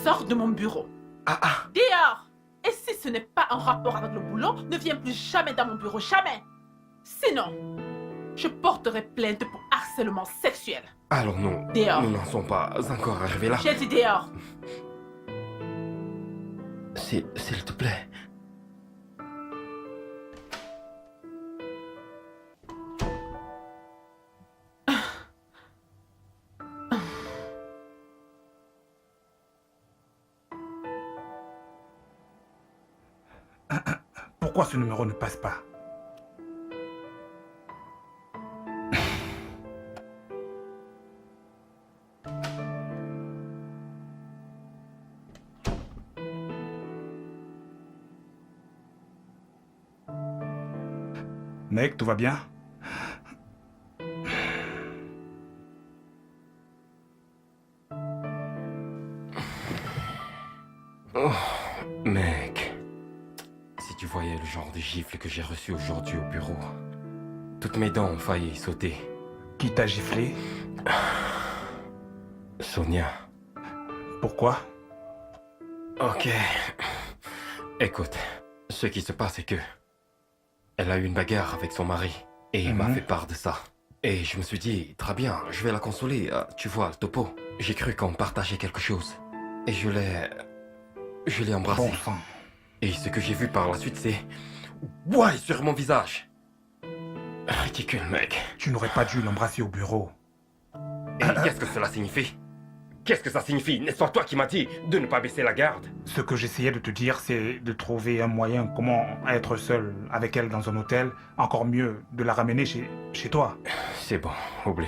Sors de mon bureau. Ah. Dehors! Et si ce n'est pas en rapport avec le boulot, ne viens plus jamais dans mon bureau, jamais! Sinon, je porterai plainte pour harcèlement sexuel. Alors nous Dehors. nous n'en sommes pas encore arrivés là. J'ai dit dehors. S'il te plaît. Pourquoi ce numéro ne passe pas? Mec, tout va bien? Oh, mec. Si tu voyais le genre de gifle que j'ai reçu aujourd'hui au bureau. Toutes mes dents ont failli sauter. Qui t'a giflé? Sonia. Pourquoi? Ok. Écoute, ce qui se passe est que... Elle a eu une bagarre avec son mari. Et il m'a fait part de ça. Et je me suis dit, très bien, je vais la consoler. Tu vois, le topo. J'ai cru qu'on partageait quelque chose. Et je l'ai embrassé. Bon sang. Et ce que j'ai vu par la suite, c'est... Ouais, sur mon visage. Ridicule, mec. Tu n'aurais pas dû l'embrasser au bureau. Et qu'est-ce que cela signifie? Qu'est-ce que ça signifie? N'est-ce pas toi qui m'as dit de ne pas baisser la garde? Ce que j'essayais de te dire, c'est de trouver un moyen comment être seul avec elle dans un hôtel. Encore mieux, de la ramener chez toi. C'est bon, oublie.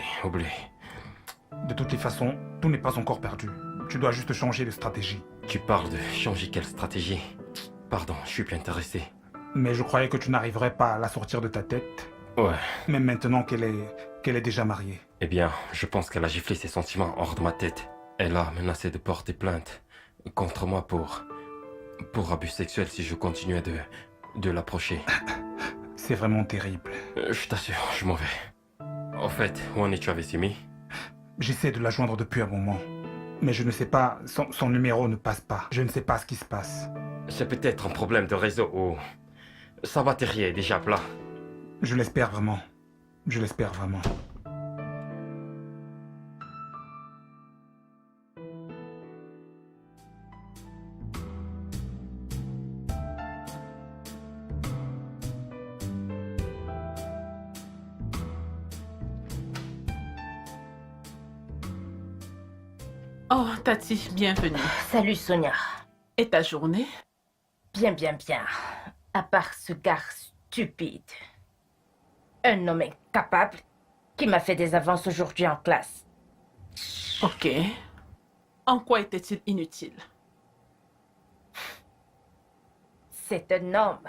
De toutes les façons, tout n'est pas encore perdu. Tu dois juste changer de stratégie. Tu parles de changer quelle stratégie? Pardon, je suis plus intéressé. Mais je croyais que tu n'arriverais pas à la sortir de ta tête. Ouais. Même maintenant qu'elle est déjà mariée. Eh bien, je pense qu'elle a giflé ses sentiments hors de ma tête. Elle a menacé de porter plainte contre moi pour abus sexuel si je continuais de l'approcher. C'est vraiment terrible. Je t'assure, je m'en vais. En fait, où en es-tu avec Simi? J'essaie de la joindre depuis un moment. Mais je ne sais pas, son numéro ne passe pas. Je ne sais pas ce qui se passe. C'est peut-être un problème de réseau ou... Sa batterie est déjà plat. Je l'espère vraiment. Je l'espère vraiment. Oh, Tati, bienvenue. Salut Sonia. Et ta journée? Bien. À part ce gars stupide. Un homme incapable qui m'a fait des avances aujourd'hui en classe. Ok. En quoi était-il inutile? C'est un homme.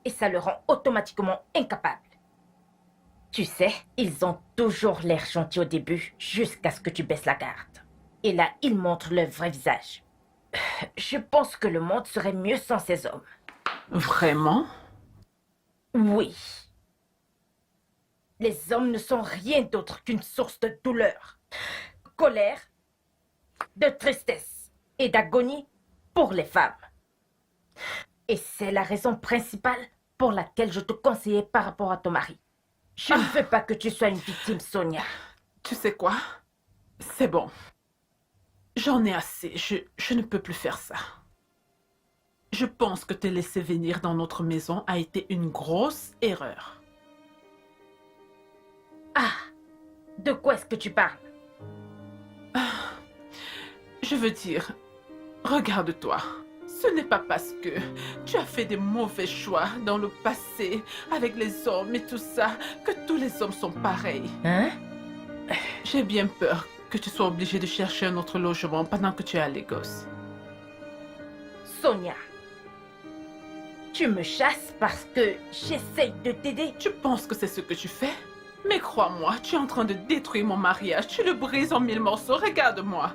Et ça le rend automatiquement incapable. Tu sais, ils ont toujours l'air gentils au début, jusqu'à ce que tu baisses la garde. Et là, ils montrent leur vrai visage. Je pense que le monde serait mieux sans ces hommes. Vraiment? Oui. Les hommes ne sont rien d'autre qu'une source de douleur, colère, de tristesse et d'agonie pour les femmes. Et c'est la raison principale pour laquelle je te conseillais par rapport à ton mari. Je ne veux pas que tu sois une victime, Sonia. Tu sais quoi? C'est bon. J'en ai assez. Je ne peux plus faire ça. Je pense que te laisser venir dans notre maison a été une grosse erreur. Ah, de quoi est-ce que tu parles? Je veux dire, regarde-toi. Ce n'est pas parce que tu as fait des mauvais choix dans le passé avec les hommes et tout ça que tous les hommes sont pareils. Hein? J'ai bien peur que tu sois obligé de chercher un autre logement pendant que tu es à Lagos. Sonia, tu me chasses parce que j'essaye de t'aider. Tu penses que c'est ce que tu fais? Mais crois-moi, tu es en train de détruire mon mariage. Tu le brises en 1000 morceaux. Regarde-moi.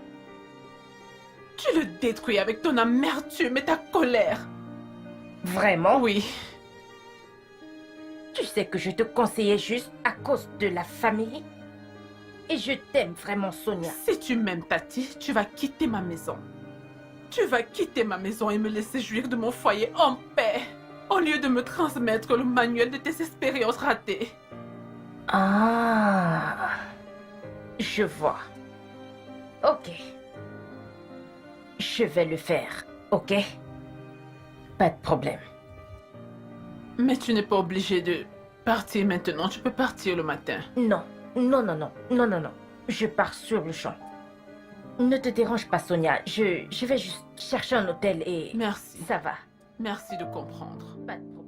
Tu le détruis avec ton amertume et ta colère. Vraiment? Oui. Tu sais que je te conseillais juste à cause de la famille. Et je t'aime vraiment, Sonia. Si tu m'aimes, Tati, tu vas quitter ma maison. Tu vas quitter ma maison et me laisser jouir de mon foyer en paix, au lieu de me transmettre le manuel de tes expériences ratées. Ah, je vois. Ok. Je vais le faire, ok? Pas de problème. Mais tu n'es pas obligé de partir maintenant. Tu peux partir le matin. Non. Je pars sur le champ. Ne te dérange pas, Sonia. Je vais juste chercher un hôtel et... Merci. Ça va. Merci de comprendre. Pas de problème.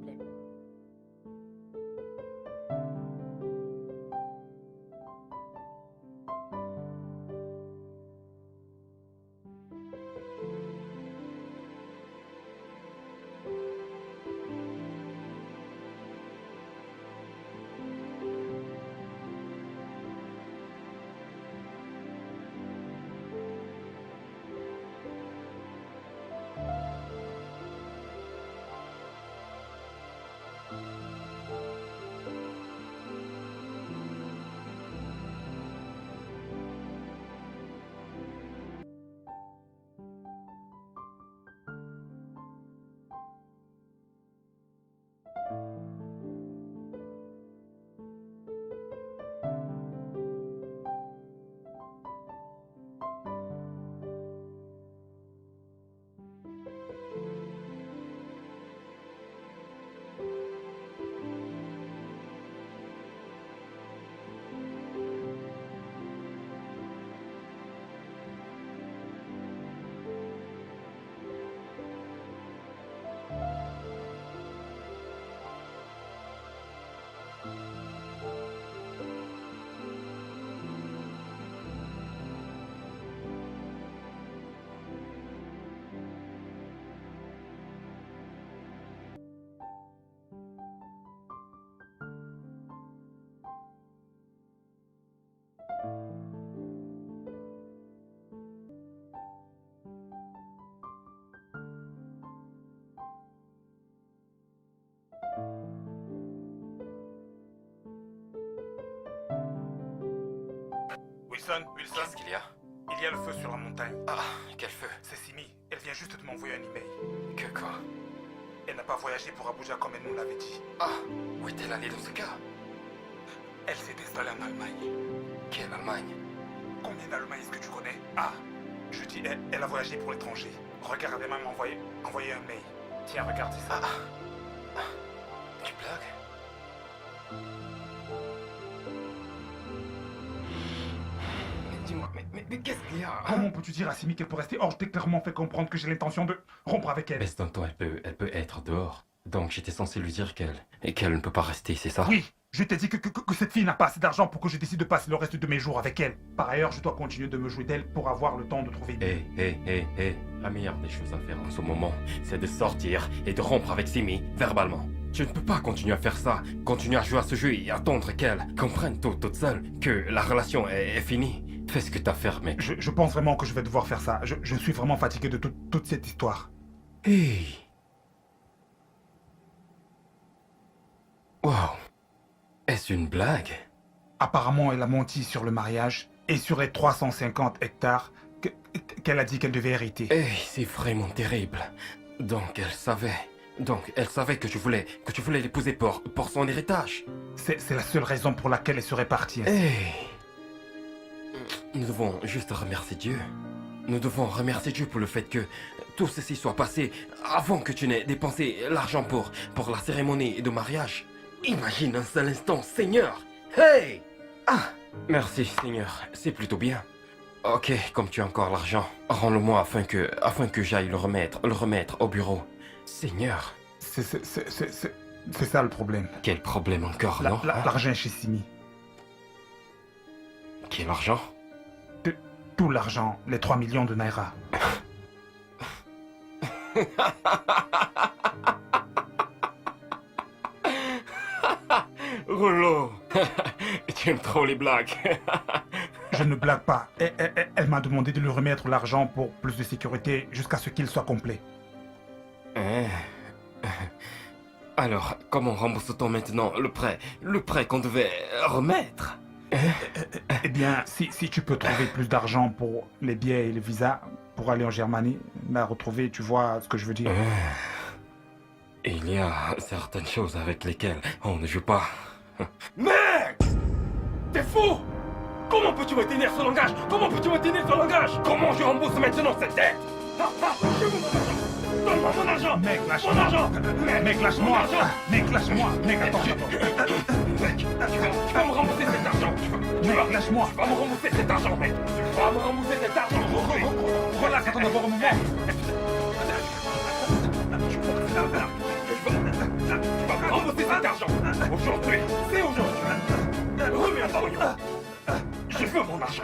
Wilson, Qu'est-ce qu'il y a? il y a le feu sur la montagne. Ah, quel feu? C'est Simi, elle vient juste de m'envoyer un email. Que quoi? Elle n'a pas voyagé pour Abuja comme elle nous l'avait dit. Ah, où est-elle allée dans ce cas? Elle s'est installée en Allemagne. Quelle Allemagne? Combien d'Allemagne est-ce que tu connais? Ah, je dis elle a voyagé pour l'étranger. Regarde, elle m'a même envoyé un mail. Tiens, regarde, c'est ça. Tu blagues? Dis-moi, mais qu'est-ce qu'il y a? Comment peux-tu dire à Simi qu'elle peut rester hors? Je t'ai clairement fait comprendre que j'ai l'intention de rompre avec elle. Mais ce temps, elle peut être dehors. Donc j'étais censé lui dire qu'elle ne peut pas rester, c'est ça? Oui, je t'ai dit que cette fille n'a pas assez d'argent pour que je décide de passer le reste de mes jours avec elle. Par ailleurs, je dois continuer de me jouer d'elle pour avoir le temps de trouver... La meilleure des choses à faire en ce moment, c'est de sortir et de rompre avec Simi, verbalement. Tu ne peux pas continuer à faire ça, continuer à jouer à ce jeu et attendre qu'elle comprenne toute seule que la relation est finie. Fais ce que t'as à faire, mec. Je pense vraiment que je vais devoir faire ça. Je suis vraiment fatigué de toute cette histoire. Hey. Wow. Est-ce une blague? Apparemment, elle a menti sur le mariage et sur les 350 hectares qu'elle a dit qu'elle devait hériter. Hey, c'est vraiment terrible. Donc elle savait que tu voulais l'épouser pour son héritage. C'est la seule raison pour laquelle elle serait partie. Hey. Nous devons juste remercier Dieu. Nous devons remercier Dieu pour le fait que tout ceci soit passé avant que tu n'aies dépensé l'argent pour la cérémonie de mariage. Imagine un seul instant, Seigneur. Hey! Ah! Merci, Seigneur. C'est plutôt bien. Ok, comme tu as encore l'argent, rends-le-moi afin que j'aille le remettre au bureau. Seigneur. C'est ça le problème. Quel problème encore, non? L'argent est chez Simi. Quel argent? Tout l'argent, les 3 millions de Naira. Rouleau. Tu aimes trop les blagues. Je ne blague pas. Elle m'a demandé de lui remettre l'argent pour plus de sécurité jusqu'à ce qu'il soit complet. Alors, comment rembourse-t-on maintenant le prêt qu'on devait remettre? Eh bien, si tu peux trouver plus d'argent pour les billets et les visas pour aller en Germanie, la retrouver, tu vois ce que je veux dire. Il y a certaines choses avec lesquelles on ne joue pas. Mec! T'es fou! Comment peux-tu me tenir ce langage? Comment peux-tu me tenir ce langage? Comment je rembourse maintenant cette dette? Je veux mon argent! Donne-moi mon argent! Mec, lâche-moi! Mon argent! Mec, lâche-moi! Mec, lâche-moi! Mec, attends. Mec, tu vas me rembourser cet argent! Mec, lâche-moi! Tu vas me rembourser cet argent, mec! Tu vas me rembourser cet argent aujourd'hui! Voilà, attends d'avoir un moment! Tu vas me rembourser cet argent! Aujourd'hui! C'est aujourd'hui! Remets un pognon! Je veux mon argent!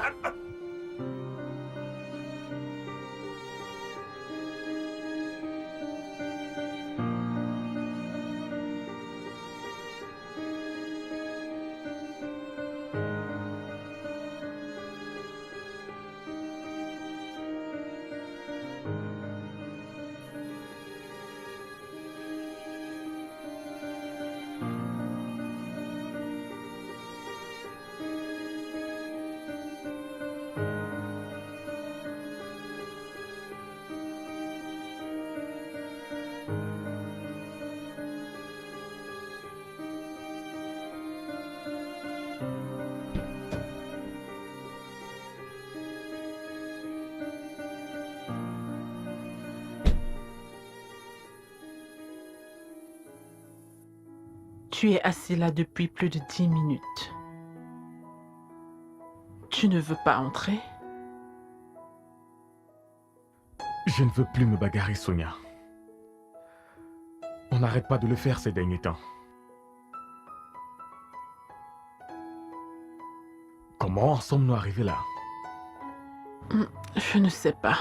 Tu es assis là depuis plus de 10 minutes. Tu ne veux pas entrer? Je ne veux plus me bagarrer, Sonia. On n'arrête pas de le faire ces derniers temps. Comment en sommes-nous arrivés là? Je ne sais pas.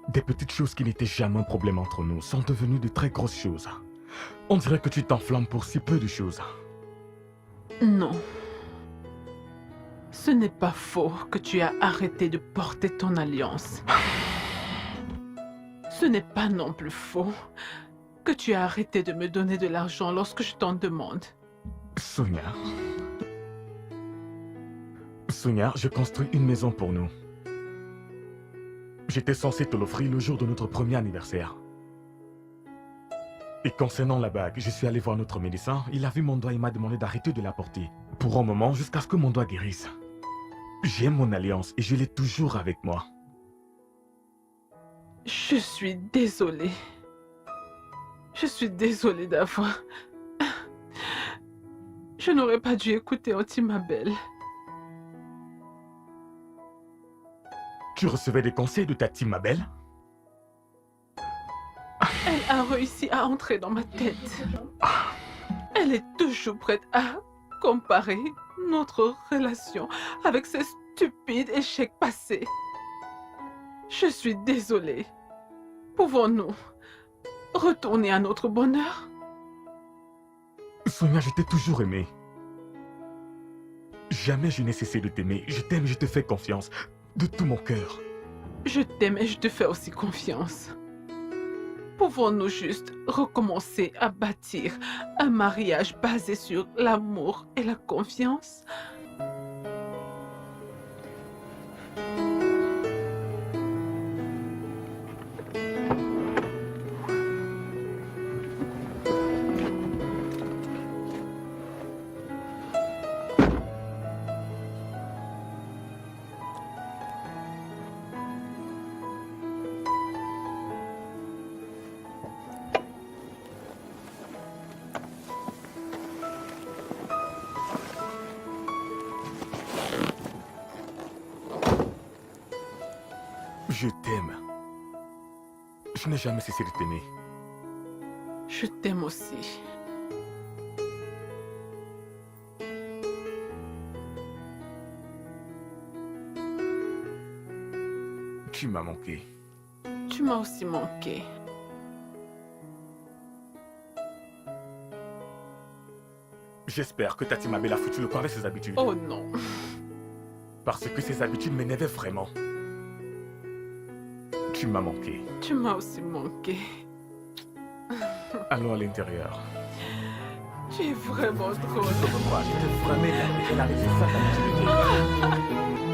Des petites choses qui n'étaient jamais un problème entre nous sont devenues de très grosses choses. On dirait que tu t'enflammes pour si peu de choses. Non. Ce n'est pas faux que tu as arrêté de porter ton alliance. Ce n'est pas non plus faux que tu as arrêté de me donner de l'argent lorsque je t'en demande. Sonia, Sonia, je construis une maison pour nous. J'étais censé te l'offrir le jour de notre premier anniversaire. Et concernant la bague, je suis allé voir notre médecin. Il a vu mon doigt et m'a demandé d'arrêter de la porter. Pour un moment, jusqu'à ce que mon doigt guérisse. J'aime mon alliance et je l'ai toujours avec moi. Je suis désolée. Je suis désolée d'avoir... Je n'aurais pas dû écouter Auntie Mabel. Tu recevais des conseils de ta team Mabel? Elle a réussi à entrer dans ma tête. Elle est toujours prête à comparer notre relation avec ces stupides échecs passés. Je suis désolée. Pouvons-nous retourner à notre bonheur? Sonia, je t'ai toujours aimé. Jamais je n'ai cessé de t'aimer. Je t'aime et je te fais confiance. De tout mon cœur. Je t'aime et je te fais aussi confiance. Pouvons-nous juste recommencer à bâtir un mariage basé sur l'amour et la confiance? Je t'aime. Je n'ai jamais cessé de t'aimer. Je t'aime aussi. Tu m'as manqué. Tu m'as aussi manqué. J'espère que Tati Mabel a foutu le camp avec ses habitudes. Oh non. Parce que ses habitudes m'énervaient vraiment. Tu m'as manqué. Tu m'as aussi manqué. Allons à l'intérieur. Tu es vraiment drôle. Je te revois, je t'ai vraiment aimé. Elle a réussi ça, t'as dit.